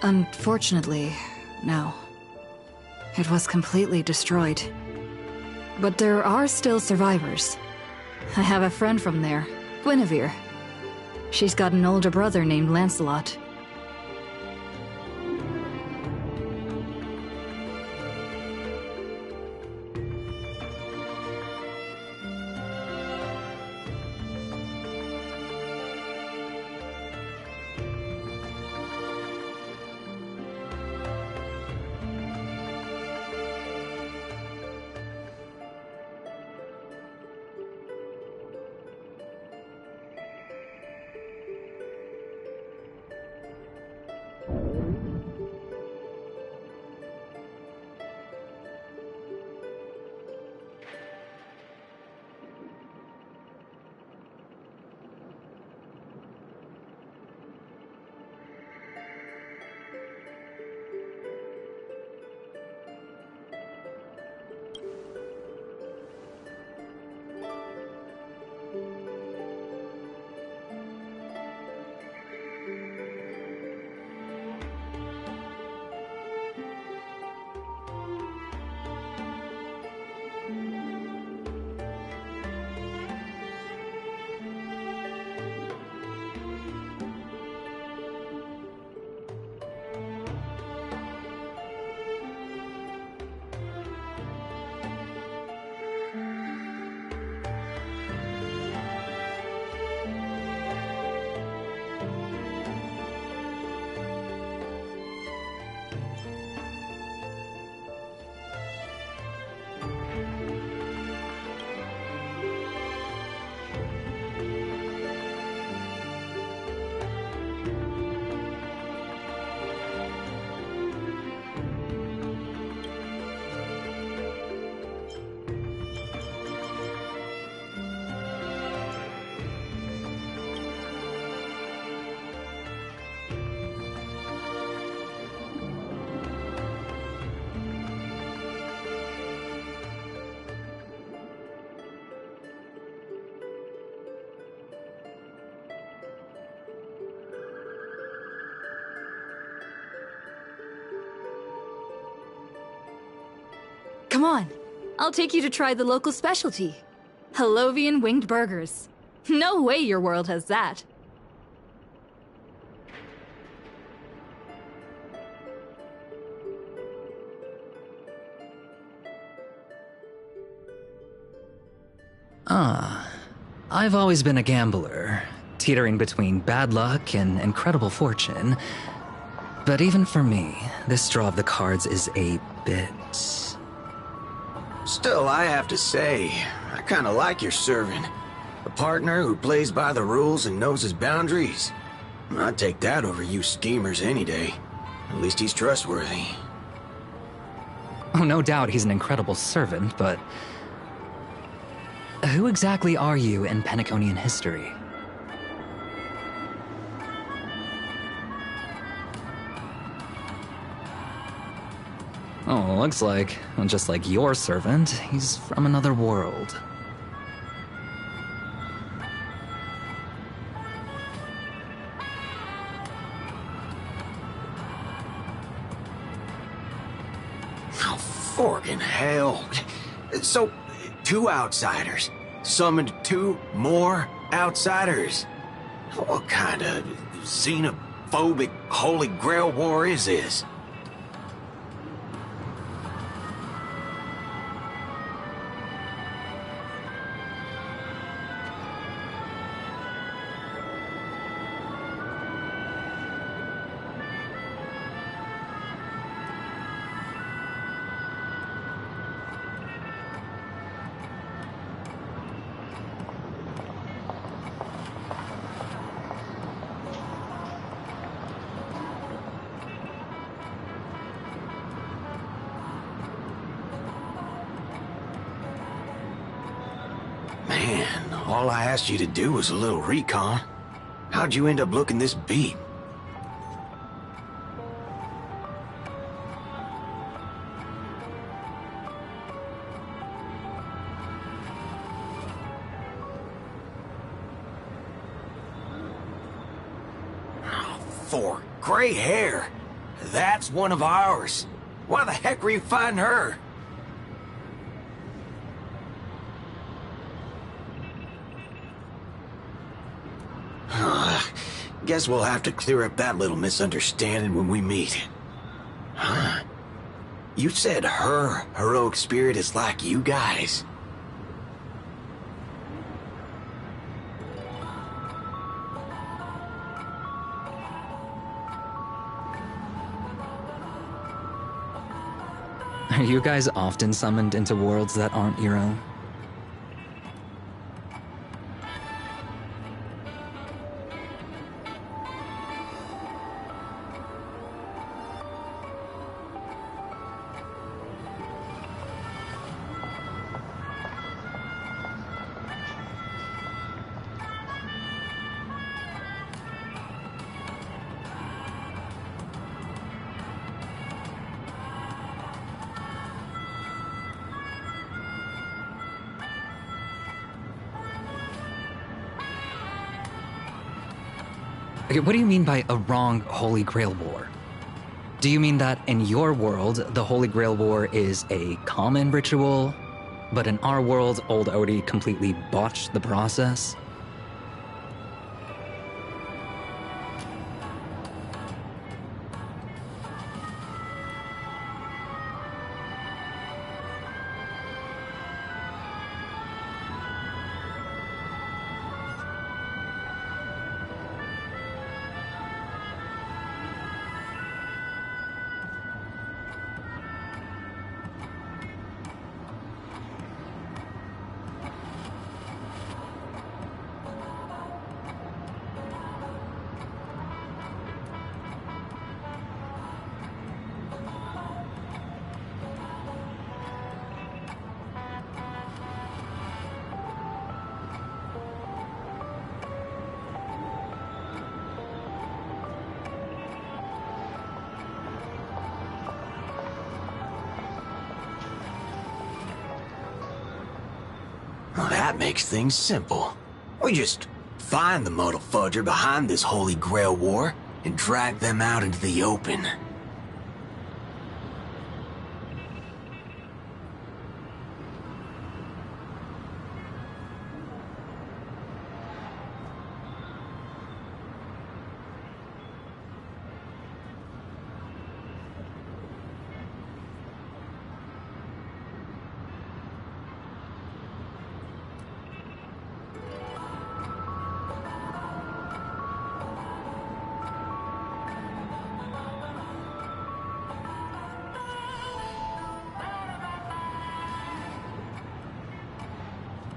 Unfortunately, no. It was completely destroyed. But there are still survivors. I have a friend from there, Guinevere. She's got an older brother named Lancelot. Come on, I'll take you to try the local specialty. Halovian winged burgers. No way your world has that.
I've always been a gambler, teetering between bad luck and incredible fortune. But even for me, this draw of the cards is a bit...
Still, I have to say, I kinda like your servant. A partner who plays by the rules and knows his boundaries. I'd take that over you schemers any day. At least he's trustworthy.
Oh, no doubt he's an incredible servant, but... who exactly are you in Penaconian history? Oh, looks like, well, just like your servant, he's from another world.
Oh, forking hell. So, 2 outsiders summoned 2 more outsiders? What kind of xenophobic Holy Grail war is this? Man, all I asked you to do was a little recon. How'd you end up looking this beat? Oh, 4 gray hair. That's one of ours. Why the heck were you fighting her? Guess we'll have to clear up that little misunderstanding when we meet. Huh? You said her heroic spirit is like you guys.
Are you guys often summoned into worlds that aren't your own? Okay, what do you mean by a wrong Holy Grail War? Do you mean that in your world, the Holy Grail War is a common ritual, but in our world, old Odie completely botched the process?
Well, that makes things simple. We just find the Muddle Fudger behind this Holy Grail War and drag them out into the open.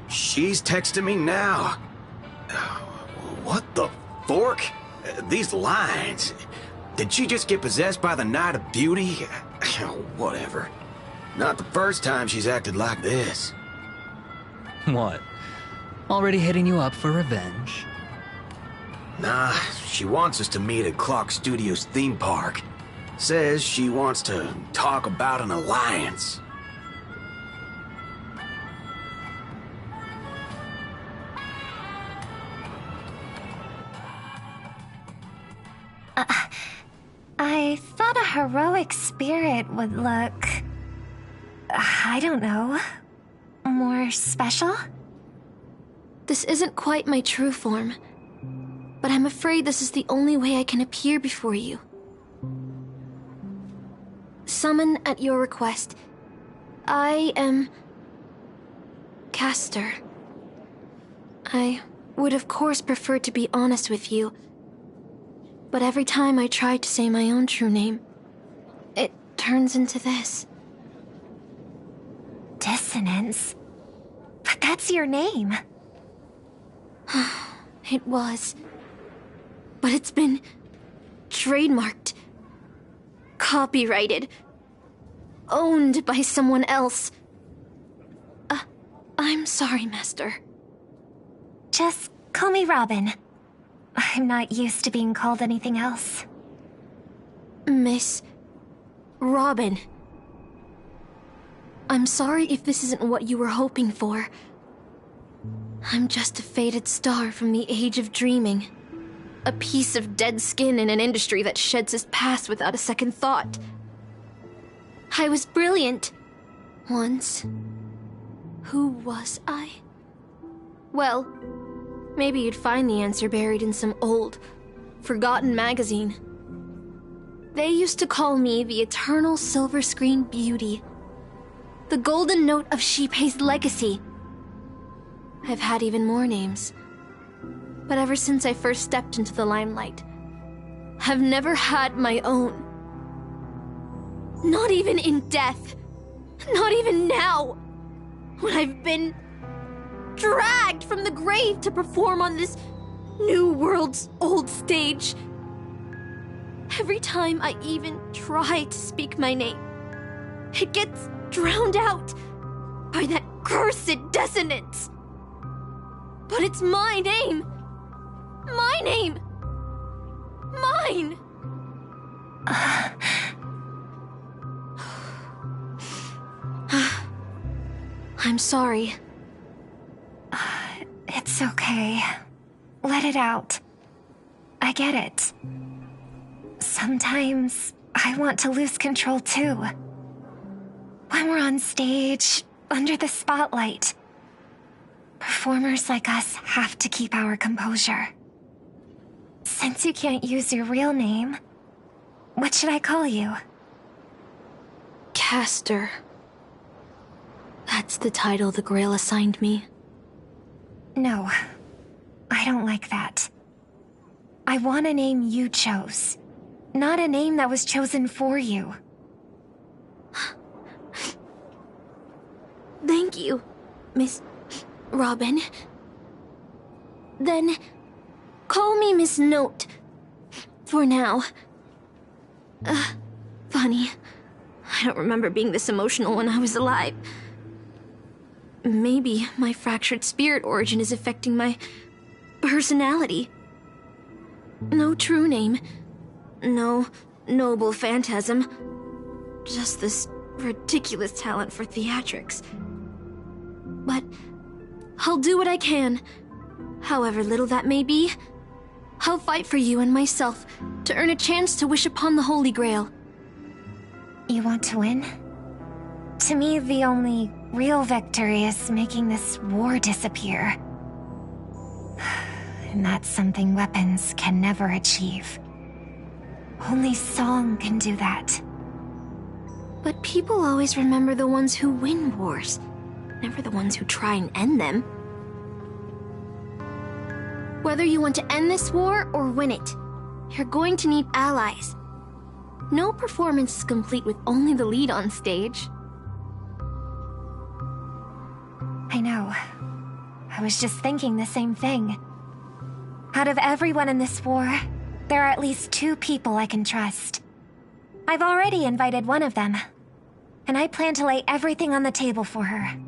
She's texting me now. What the fork? These lines. Did she just get possessed by the Night of Beauty? Whatever. Not the first time she's acted like this.
What? Already hitting you up for revenge?
Nah, she wants us to meet at Clock Studios theme park. Says she wants to talk about an alliance.
I thought a heroic spirit would look... I don't know... more special?
This isn't quite my true form, but I'm afraid this is the only way I can appear before you. Summon at your request. I am... Castor. I would of course prefer to be honest with you, but every time I try to say my own true name, it turns into this.
Dissonance? But that's your name.
It was. But it's been trademarked, copyrighted, owned by someone else. I'm sorry, Master.
Just call me Robin. I'm not used to being called anything else.
Miss Robin. I'm sorry if this isn't what you were hoping for. I'm just a faded star from the age of dreaming. a piece of dead skin in an industry that sheds his past without a second thought. I was brilliant. Once. Who was I? Well, maybe you'd find the answer buried in some old, forgotten magazine. They used to call me the eternal silver screen beauty. The golden note of Shipei's legacy. I've had even more names. But ever since I first stepped into the limelight, I've never had my own. Not even in death. Not even now. When I've been dragged from the grave to perform on this new world's old stage. Every time I even try to speak my name, it gets drowned out by that cursed dissonance. But it's my name. My name. Mine. I'm sorry.
It's okay. Let it out. I get it. Sometimes I want to lose control too. When we're on stage, under the spotlight, performers like us have to keep our composure. Since you can't use your real name, what should I call you?
Castor. That's the title the Grail assigned me.
No, I don't like that. I want a name you chose, not a name that was chosen for you.
Thank you, Miss Robin. Then, call me Miss Note. For now. Funny. I don't remember being this emotional when I was alive. Maybe my fractured spirit origin is affecting my personality. No true name. No noble phantasm. Just this ridiculous talent for theatrics. But I'll do what I can. However little that may be, I'll fight for you and myself to earn a chance to wish upon the Holy Grail.
You want to win? To me, the only real victory is making this war disappear. And that's something weapons can never achieve. Only song can do that.
But people always remember the ones who win wars, never the ones who try and end them. Whether you want to end this war or win it, you're going to need allies. No performance is complete with only the lead on stage.
I know. I was just thinking the same thing. Out of everyone in this war, there are at least 2 people I can trust. I've already invited one of them, and I plan to lay everything on the table for her.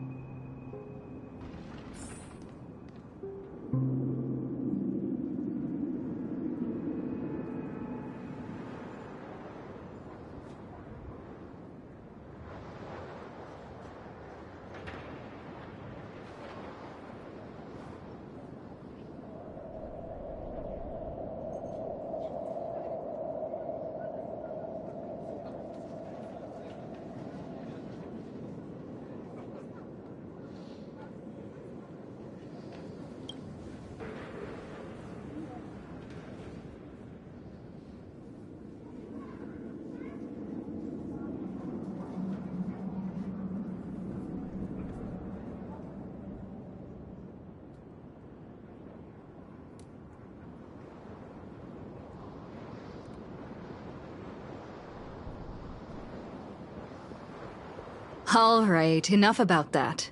All right, enough about that.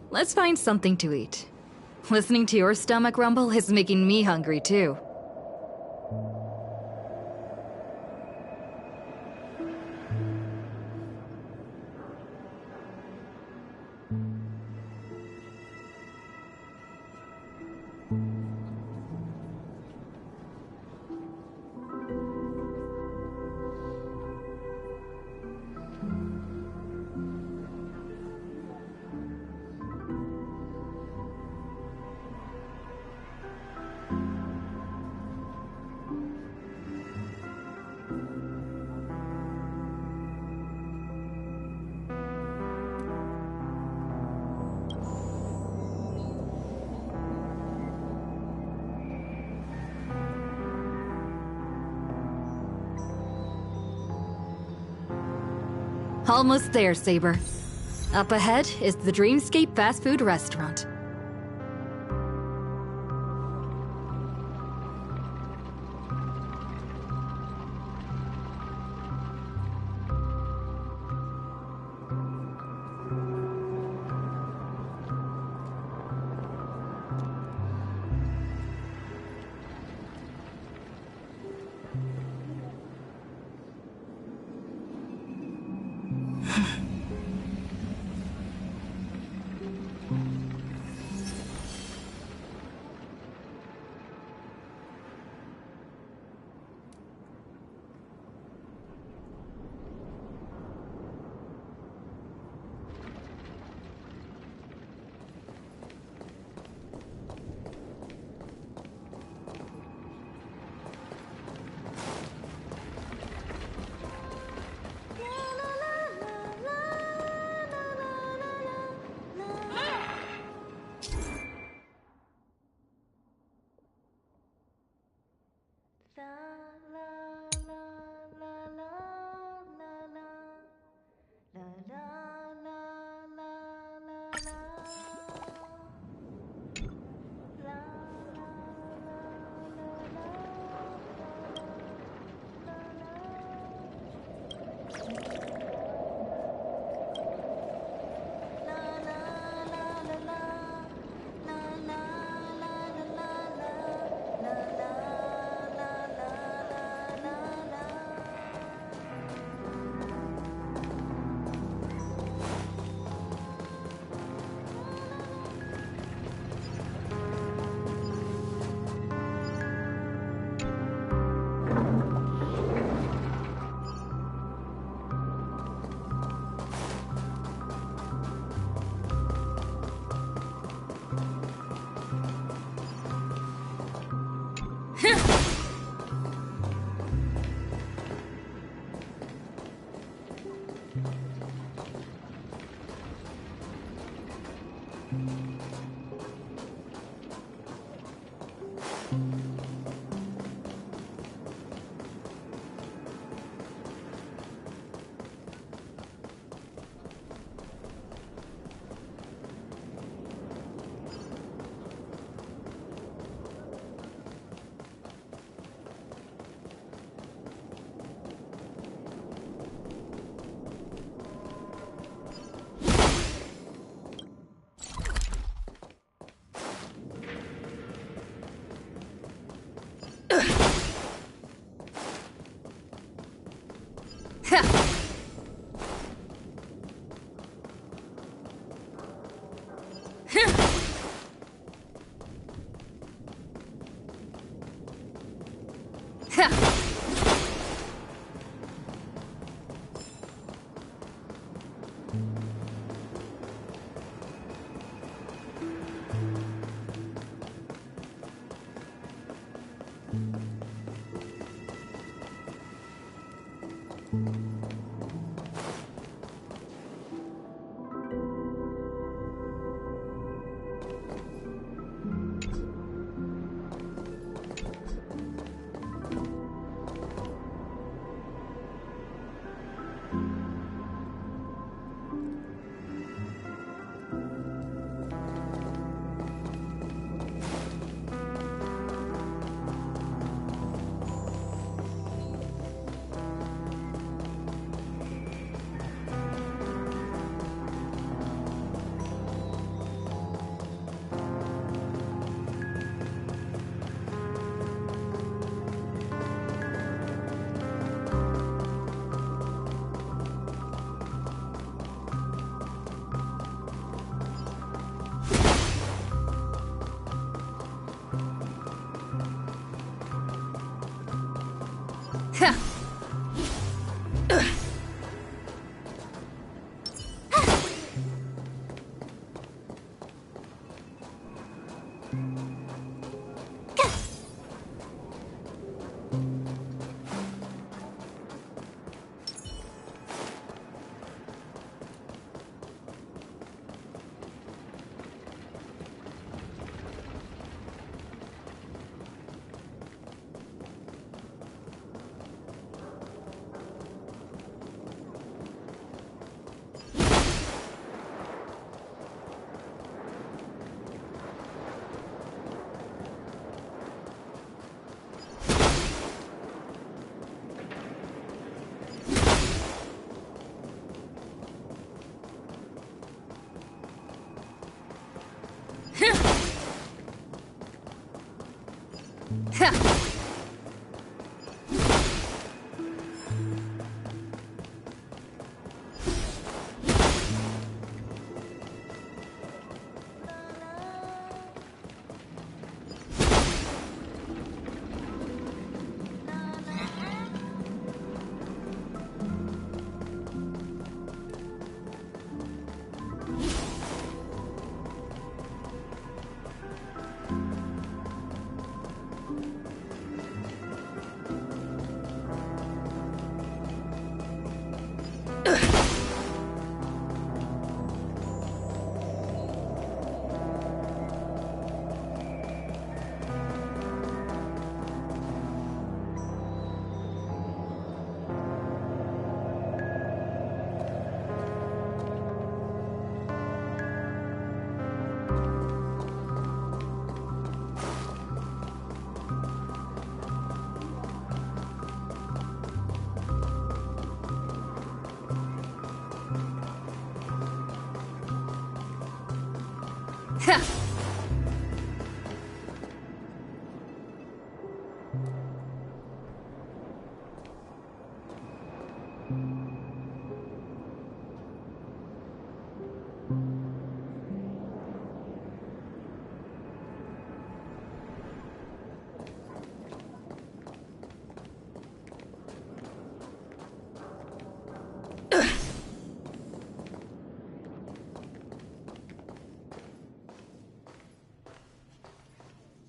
Let's find something to eat. Listening to your stomach rumble is making me hungry too. Almost there, Saber. Up ahead is the Dreamscape fast food restaurant.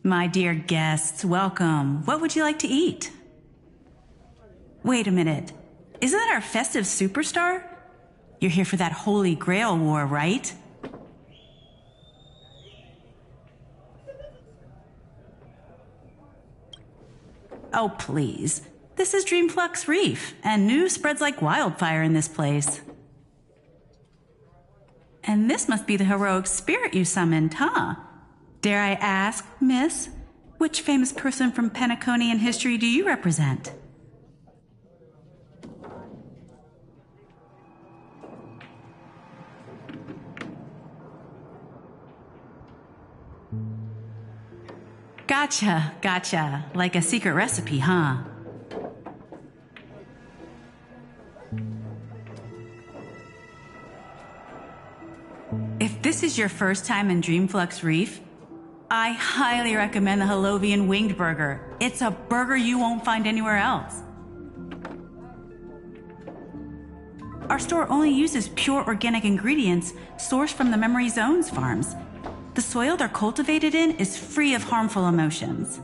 My dear guests, welcome. What would you like to eat? Wait a minute. Isn't that our festive superstar? You're here for that Holy Grail War, right? Oh, please. This is Dreamflux Reef, and news spreads like wildfire in this place. And this must be the heroic spirit you summoned, huh? Dare I ask, miss, which famous person from Penaconian history do you represent? Gotcha. Like a secret recipe, huh? If this is your first time in Dreamflux Reef, I highly recommend the Halovian Winged Burger. It's a burger you won't find anywhere else. Our store only uses pure organic ingredients sourced from the Memory Zones farms. The soil they're cultivated in is free of harmful emotions.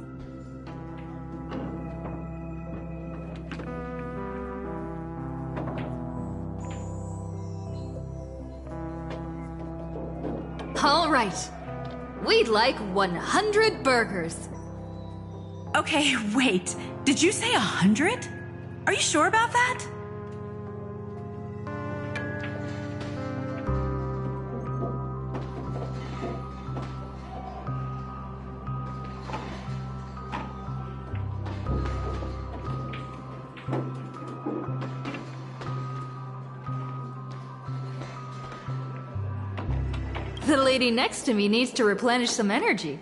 All right. We'd like 100 burgers.
Okay, wait. Did you say 100? Are you sure about that?
The lady next to me needs to replenish some energy.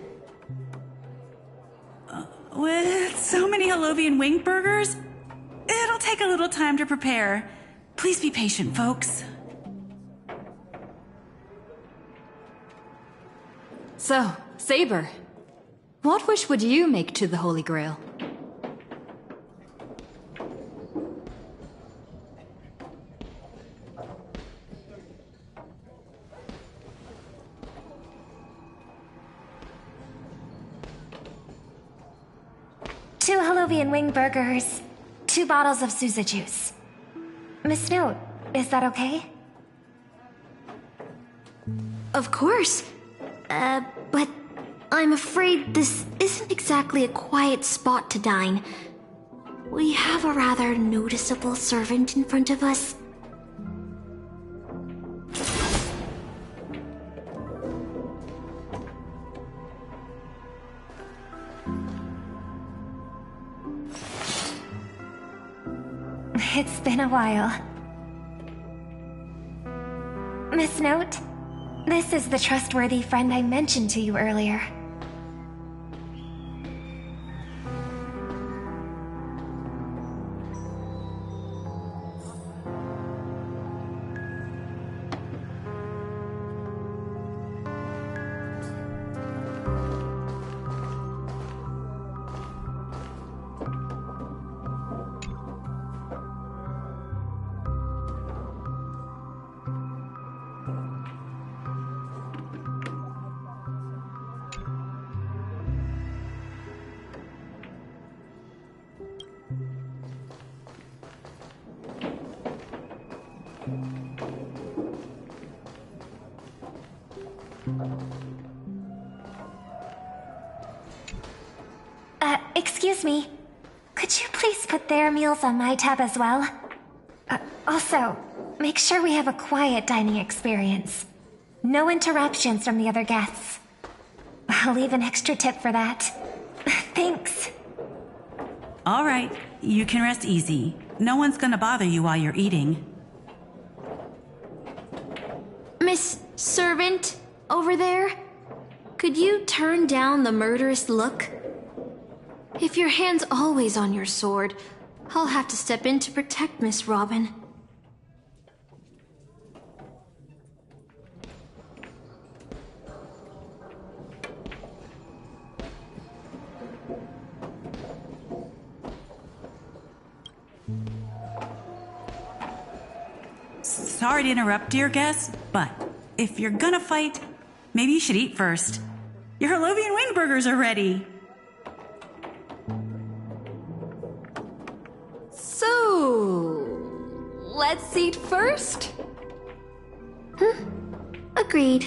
With so many Halovian winged burgers, it'll take a little time to prepare. Please be patient, folks.
So, Saber, what wish would you make to the Holy Grail?
Two Halovian wing burgers, 2 bottles of Suza juice. Miss Note, is that okay?
Of course. But I'm afraid this isn't exactly a quiet spot to dine. We have a rather noticeable servant in front of us.
It's been a while. Miss Note, this is the trustworthy friend I mentioned to you earlier. excuse me. Could you please put their meals on my tab as well? Also, make sure we have a quiet dining experience. No interruptions from the other guests. I'll leave an extra tip for that. Thanks.
All right, you can rest easy. No one's gonna bother you while you're eating.
Miss Servant, over there? Could you turn down the murderous look? If your hand's always on your sword, I'll have to step in to protect Miss Robin.
Sorry to interrupt, dear guest, but if you're gonna fight, maybe you should eat first. Your Harlovian wing burgers are ready.
So, let's eat first? Agreed.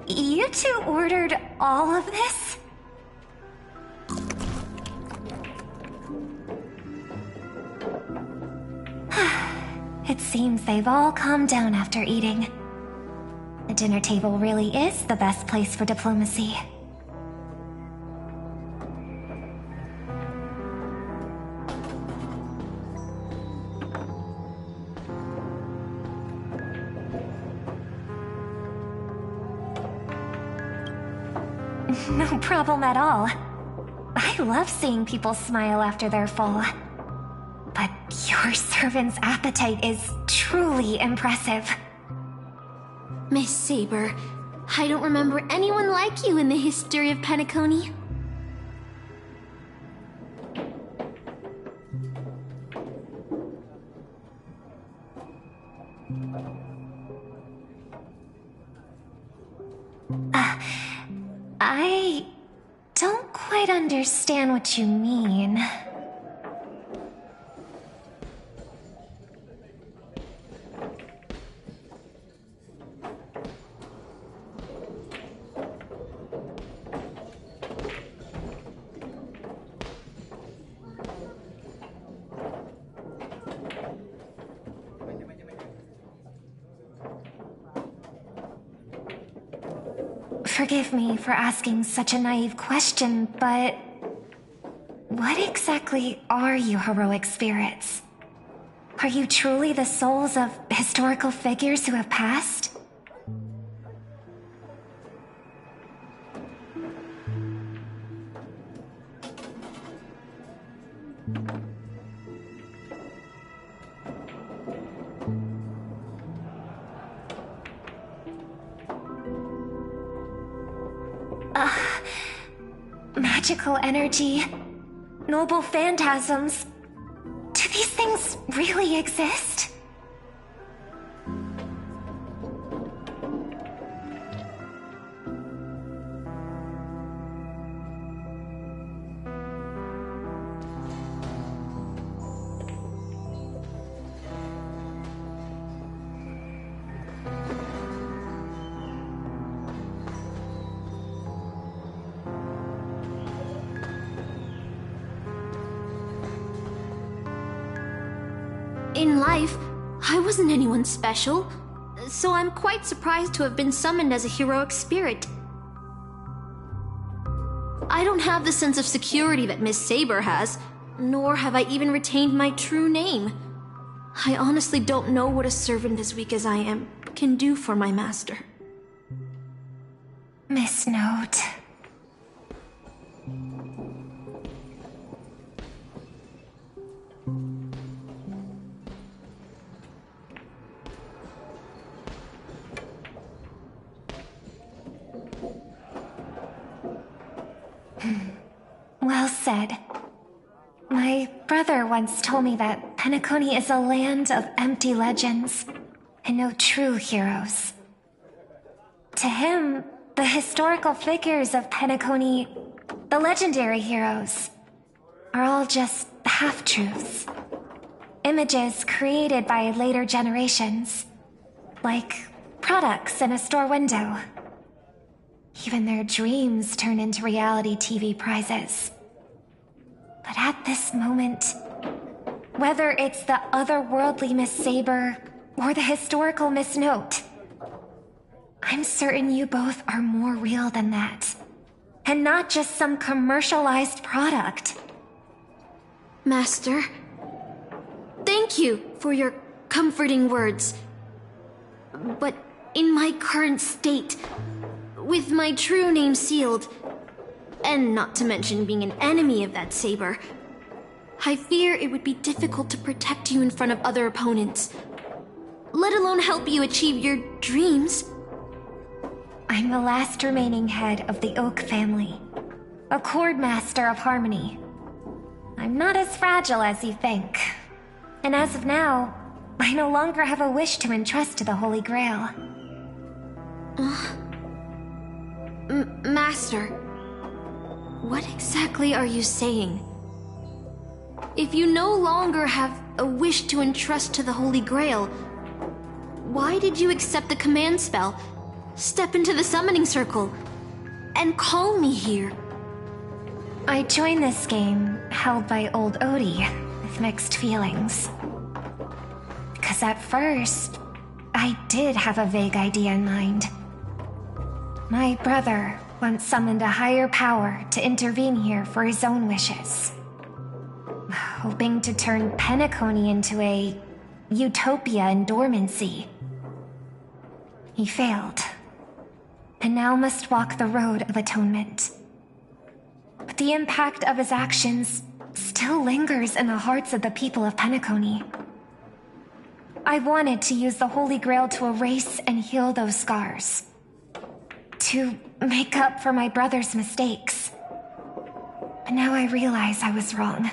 You two ordered all of this? It seems they've all calmed down after eating. The dinner table really is the best place for diplomacy. No problem at all. I love seeing people smile after they're full. But your servant's appetite is truly impressive.
Miss Saber, I don't remember anyone like you in the history of Penacony.
I don't quite understand what you mean. Forgive me for asking such a naive question, but what exactly are you heroic spirits? Are you truly the souls of historical figures who have passed? Magical energy, noble phantasms. Do these things really exist?
In life, I wasn't anyone special, so I'm quite surprised to have been summoned as a heroic spirit. I don't have the sense of security that Miss Saber has, nor have I even retained my true name. I honestly don't know what a servant as weak as I am can do for my master.
Miss Note. Well said. My brother once told me that Penacony is a land of empty legends and no true heroes. To him, the historical figures of Penacony, the legendary heroes, are all just half-truths. Images created by later generations, like products in a store window. Even their dreams turn into reality TV prizes. But at this moment, whether it's the otherworldly Miss Saber or the historical Miss Note, I'm certain you both are more real than that. And not just some commercialized product.
Master, thank you for your comforting words. But in my current state, with my true name sealed, and not to mention being an enemy of that Saber, I fear it would be difficult to protect you in front of other opponents, let alone help you achieve your dreams.
I'm the last remaining head of the Oak family, a chord master of harmony. I'm not as fragile as you think, and as of now, I no longer have a wish to entrust to the Holy Grail.
Master, what exactly are you saying? If you no longer have a wish to entrust to the Holy Grail, why did you accept the command spell, step into the summoning circle, and call me here?
I joined this game, held by old Odie, with mixed feelings. Because at first, I did have a vague idea in mind. My brother once summoned a higher power to intervene here for his own wishes, hoping to turn Penacony into a utopia in dormancy. He failed, and now must walk the road of atonement. But the impact of his actions still lingers in the hearts of the people of Penacony. I wanted to use the Holy Grail to erase and heal those scars, to make up for my brother's mistakes. But now I realize I was wrong.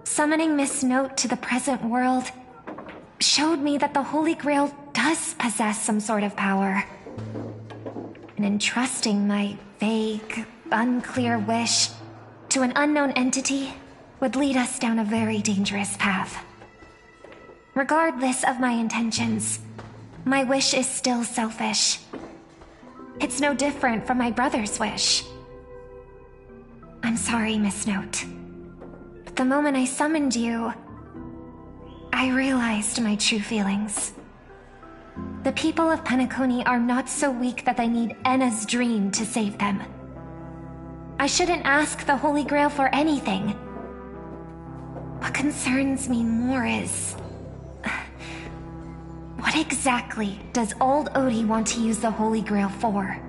Summoning Miss Note to the present world showed me that the Holy Grail does possess some sort of power. And entrusting my vague, unclear wish to an unknown entity would lead us down a very dangerous path. Regardless of my intentions, my wish is still selfish. It's no different from my brother's wish. I'm sorry, Miss Note. But the moment I summoned you, I realized my true feelings. The people of Penacony are not so weak that they need Enna's dream to save them. I shouldn't ask the Holy Grail for anything. What concerns me more is... what exactly does old Odie want to use the Holy Grail for?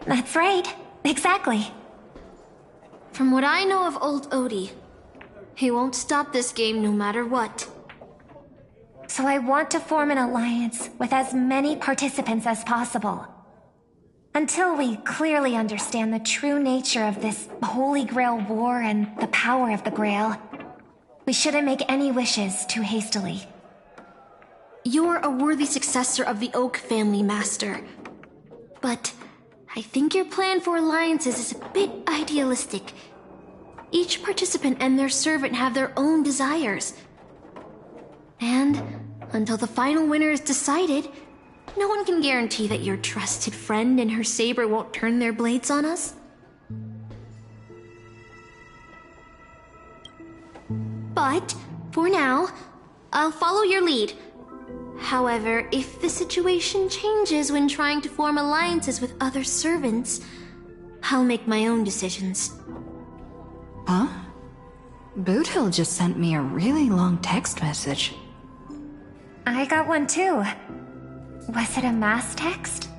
That's right. Exactly.
From what I know of old Odie, he won't stop this game no matter what.
So I want to form an alliance with as many participants as possible. Until we clearly understand the true nature of this Holy Grail war and the power of the Grail, we shouldn't make any wishes too hastily.
You're a worthy successor of the Oak family, Master. But I think your plan for alliances is a bit idealistic. Each participant and their servant have their own desires. And until the final winner is decided, no one can guarantee that your trusted friend and her saber won't turn their blades on us. But, for now, I'll follow your lead. However, if the situation changes when trying to form alliances with other servants, I'll make my own decisions.
Huh?
Boothill just sent me a really long text message.
I got one too. Was it a mass text?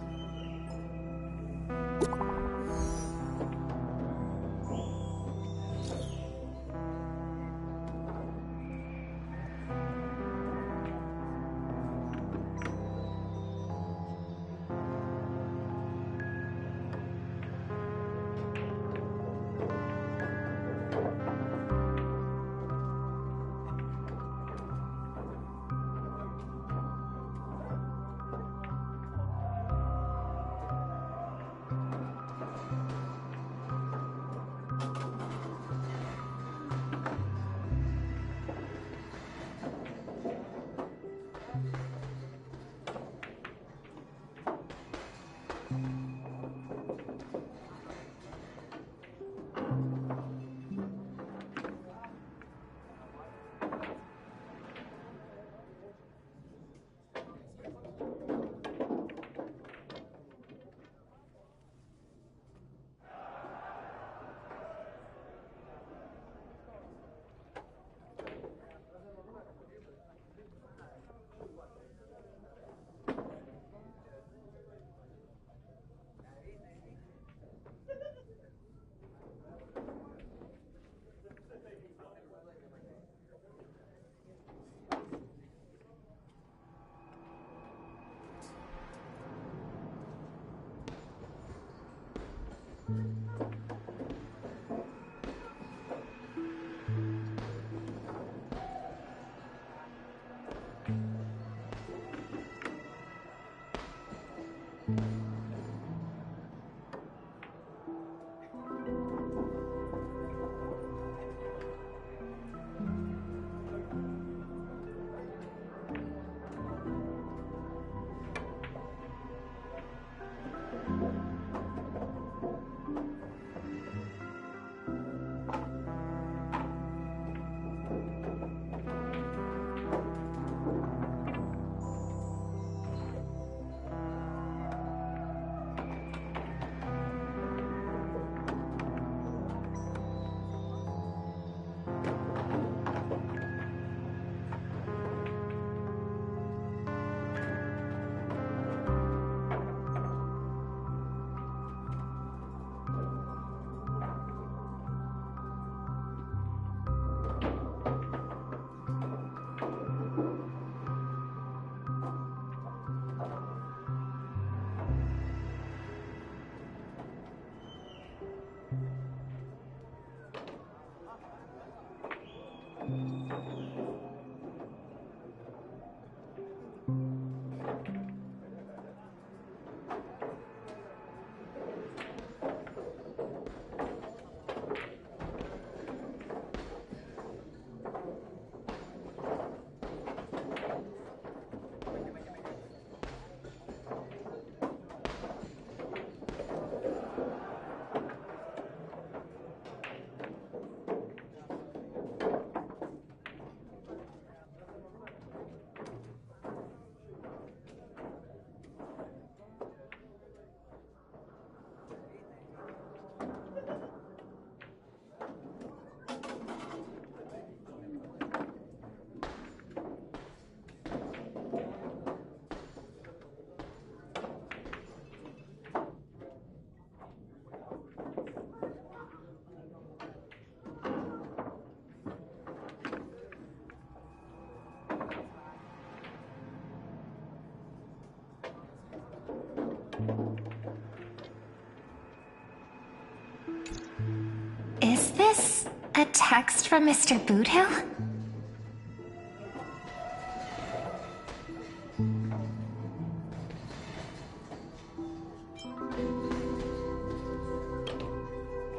Is this a text from Mr. Boothill?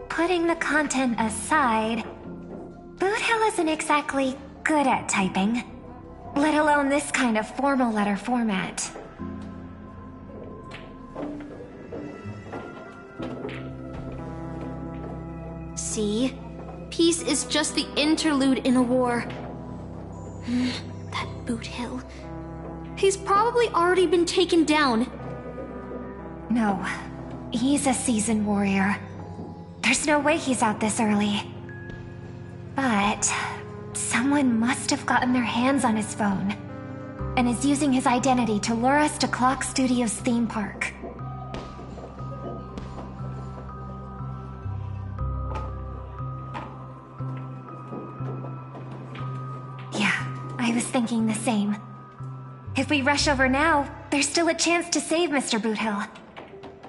Putting the content aside, Boothill isn't exactly good at typing, let alone this kind of formal letter format.
See? Peace is just the interlude in a war. That Boothill. He's probably already been taken down.
No, he's a seasoned warrior. There's no way he's out this early. But someone must have gotten their hands on his phone and is using his identity to lure us to Clock Studios theme park. Yeah, I was thinking the same. If we rush over now, there's still a chance to save Mr. Boothill.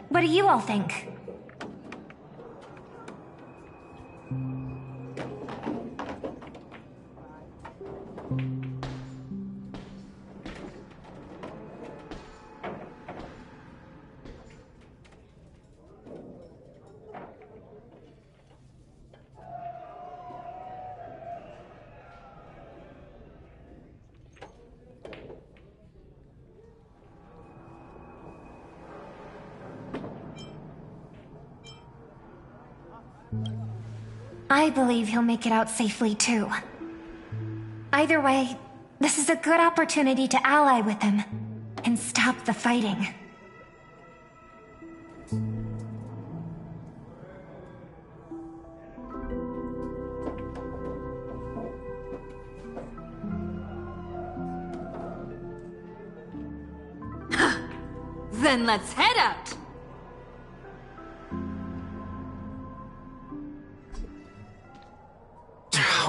What do you all think? I believe he'll make it out safely, too. Either way, this is a good opportunity to ally with him and stop the fighting.
Then let's head out!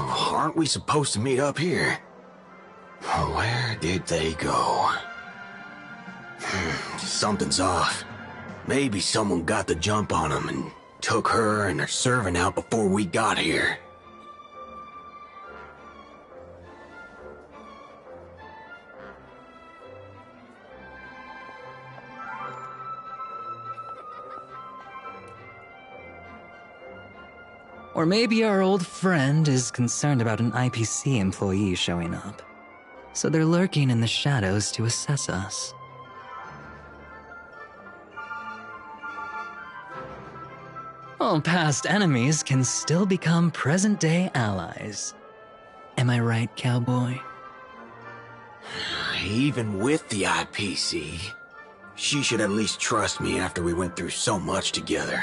Aren't we supposed to meet up here? Where did they go? Something's off. Maybe someone got the jump on them and took her and her servant out before we got here.
Or maybe our old friend is concerned about an IPC employee showing up. So they're lurking in the shadows to assess us. Well, past enemies can still become present-day allies. Am I right, cowboy?
Even with the IPC, she should at least trust me after we went through so much together.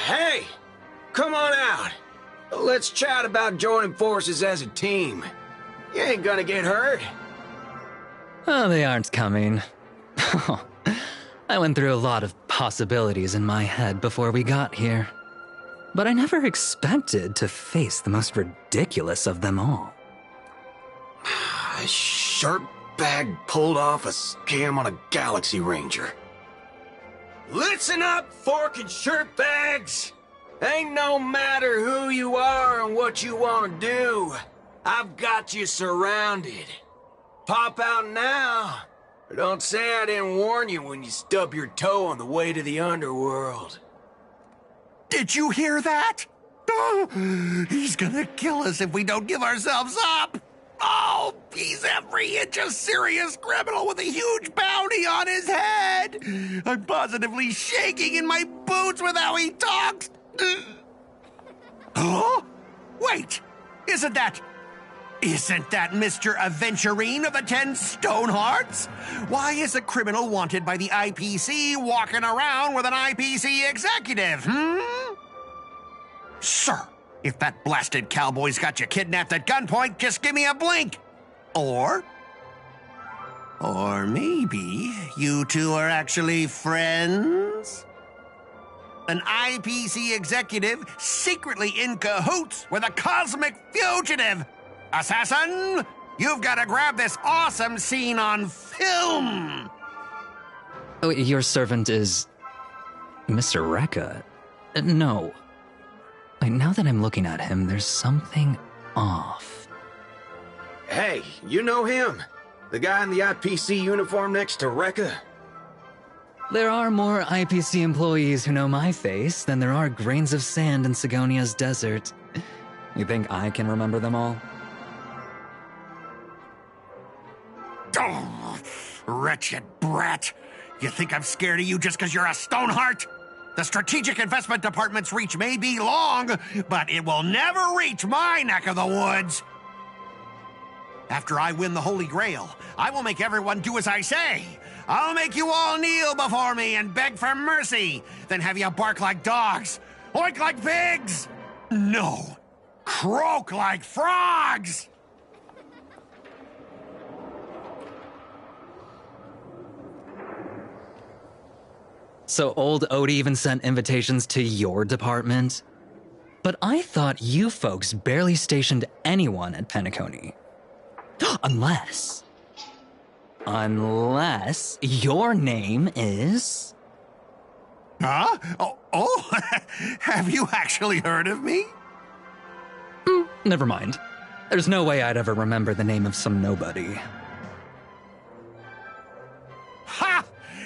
Hey! Come on out! Let's chat about joining forces as a team. You ain't gonna get hurt.
Oh, they aren't coming. I went through a lot of possibilities in my head before we got here. But I never expected to face the most ridiculous of them all.
A shirt bag pulled off a scam on a Galaxy Ranger. Listen up, fork and shirt bags! Ain't no matter who you are and what you want to do. I've got you surrounded. Pop out now. Or don't say I didn't warn you when you stub your toe on the way to the underworld.
Did you hear that? Oh, he's gonna kill us if we don't give ourselves up. Oh, he's every inch a serious criminal with a huge bounty on his head. I'm positively shaking in my boots with how he talks. Huh? Wait, isn't that Mr. Aventurine of the 10 Stone Hearts? Why is a criminal wanted by the IPC walking around with an IPC executive, Sir, if that blasted cowboy's got you kidnapped at gunpoint, just give me a blink. Or maybe you two are actually friends? An IPC executive secretly in cahoots with a cosmic fugitive. Assassin, you've got to grab this awesome scene on film.
Oh, your servant is... Mr. Rekka? No. Wait, now that I'm looking at him, there's something off.
Hey, you know him? The guy in the IPC uniform next to Rekka?
There are more IPC employees who know my face than there are grains of sand in Sigonia's desert. You think I can remember them all?
Oh, wretched brat. You think I'm scared of you just because you're a Stoneheart? The Strategic Investment Department's reach may be long, but it will never reach my neck of the woods. After I win the Holy Grail, I will make everyone do as I say. I'll make you all kneel before me and beg for mercy, then have you bark like dogs, oink like pigs. No, croak like frogs!
So old Odie even sent invitations to your department? But I thought you folks barely stationed anyone at Penacony. Unless your name is...
Huh? Oh, have you actually heard of me?
Never mind. There's no way I'd ever remember the name of some nobody.
Ha!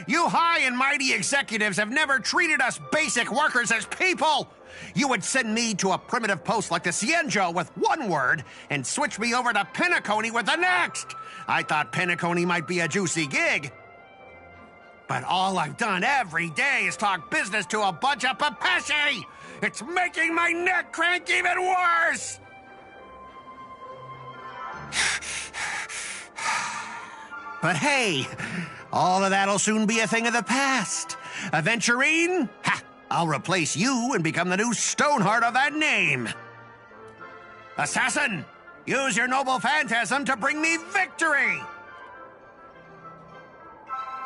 You high and mighty executives have never treated us basic workers as people! You would send me to a primitive post like the Cienjo with one word and switch me over to Penacony with the next! I thought Penacony might be a juicy gig. But all I've done every day is talk business to a bunch of papashi! It's making my neck crank even worse! But hey, all of that'll soon be a thing of the past. Aventurine? Ha! I'll replace you and become the new Stoneheart of that name. Assassin, use your noble phantasm to bring me victory!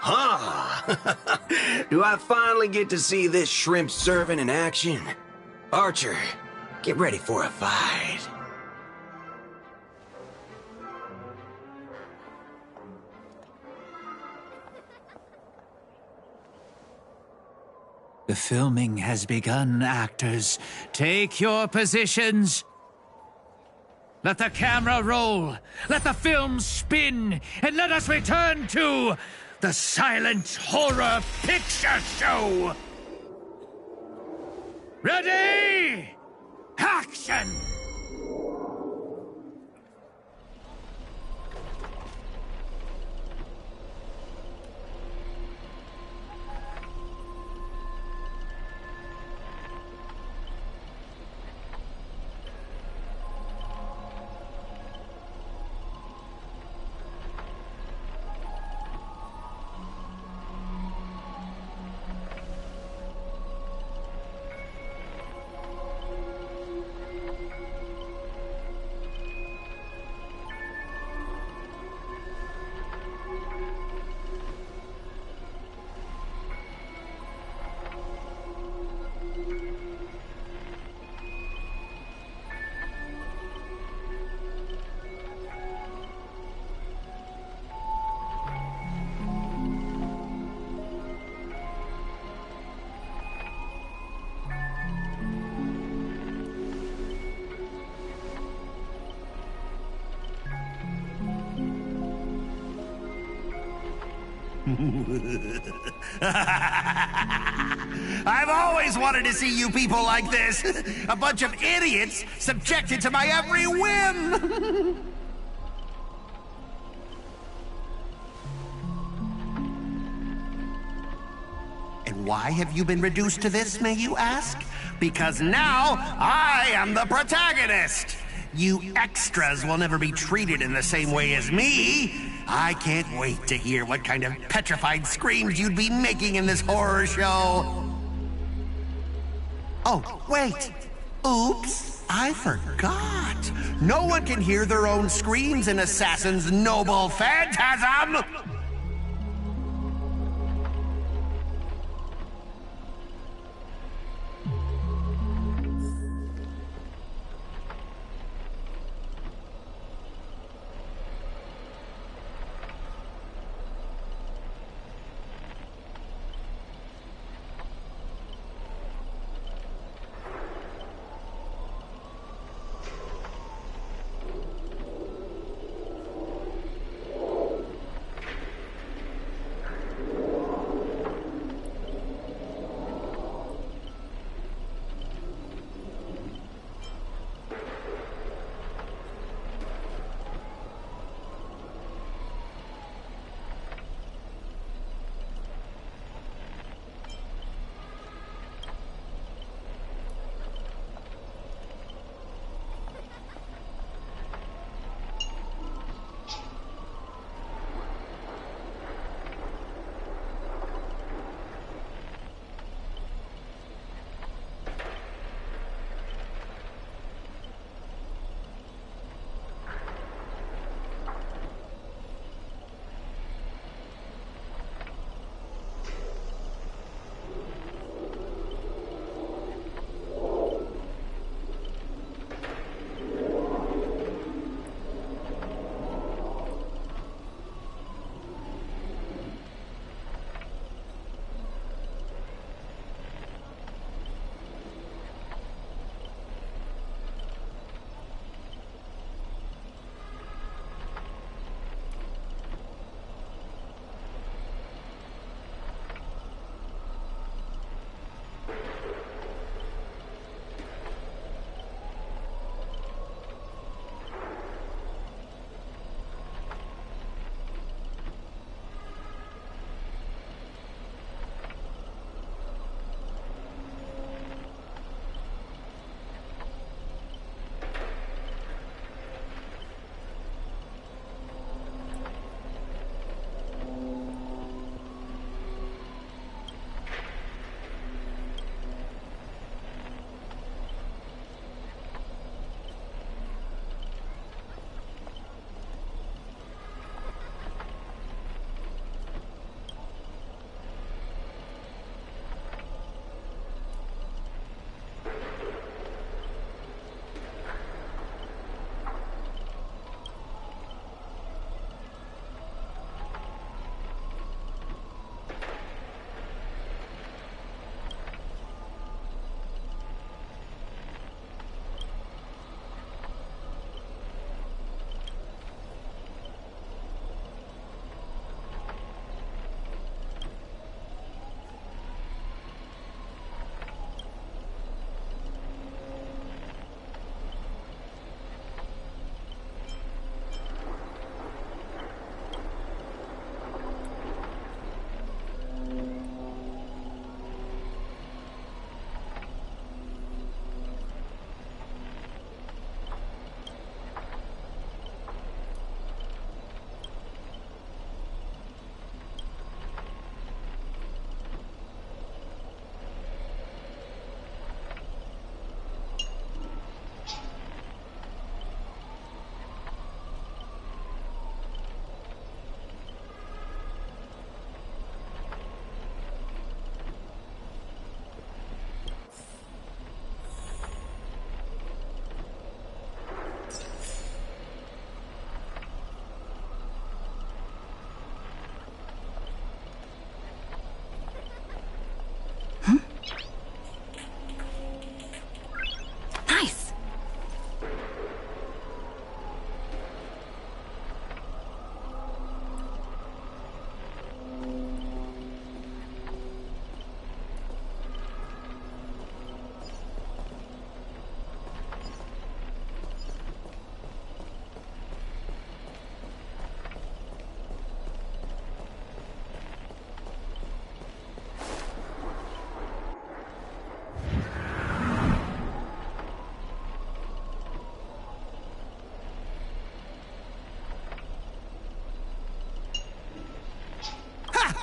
Huh? Do I finally get to see this shrimp servant in action? Archer, get ready for a fight.
The filming has begun, actors. Take your positions. Let the camera roll. Let the film spin. And let us return to the silent horror picture show. Ready? Action!
I've always wanted to see you people like this. A bunch of idiots subjected to my every whim. And why have you been reduced to this, may you ask? Because now I am the protagonist. You extras will never be treated in the same way as me. I can't wait to hear what kind of petrified screams you'd be making in this horror show. Oh, wait. Oops, I forgot. No one can hear their own screams in Assassin's noble phantasm.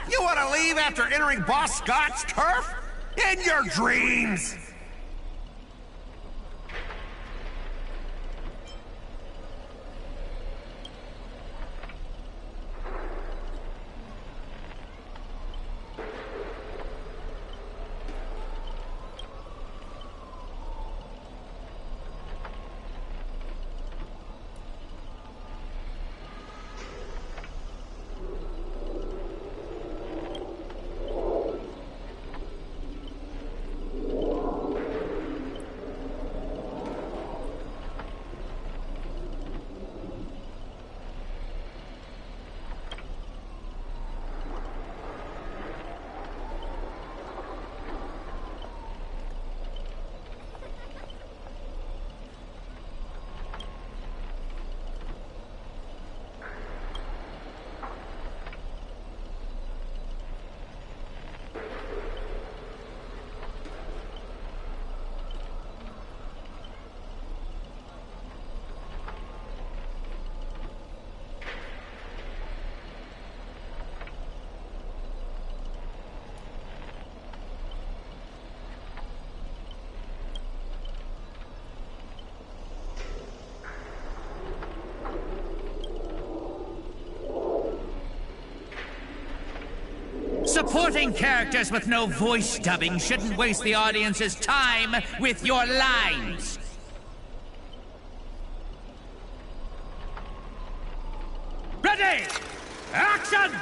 You want to leave after entering Boss Scott's turf? In your dreams!
Supporting characters with no voice dubbing shouldn't waste the audience's time with your lines. Ready! Action!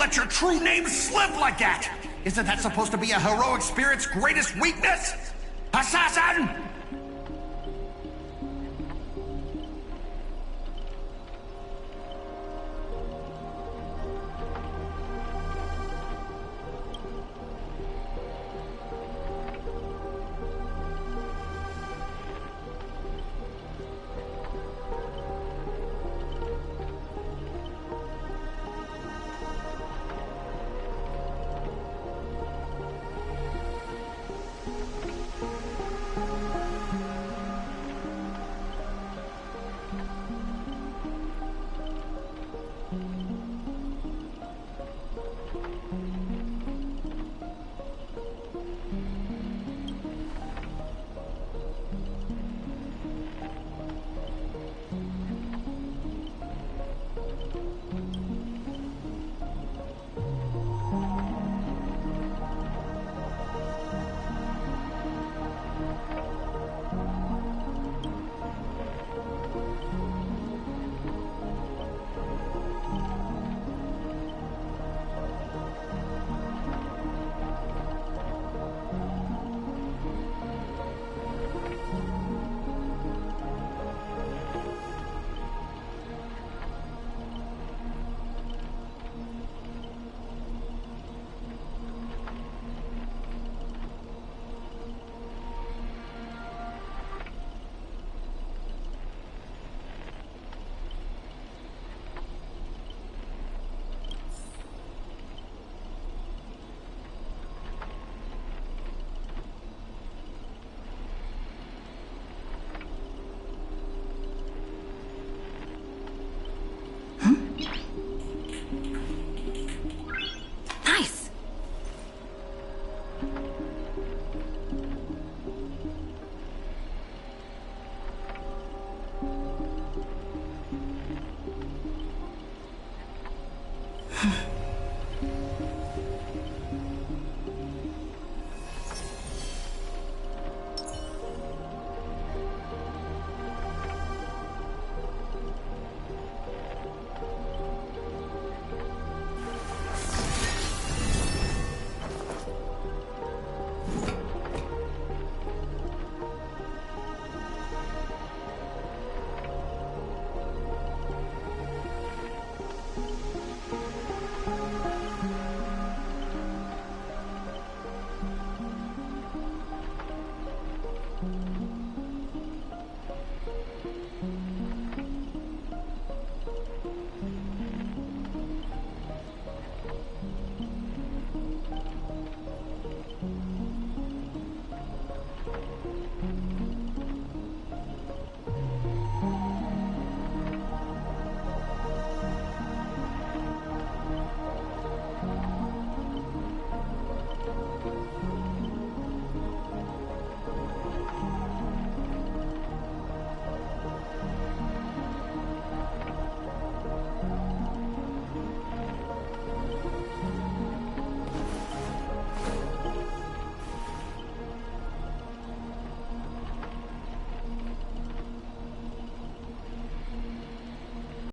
let your true name slip like that? Isn't that supposed to be a heroic spirit's greatest weakness? Assassin!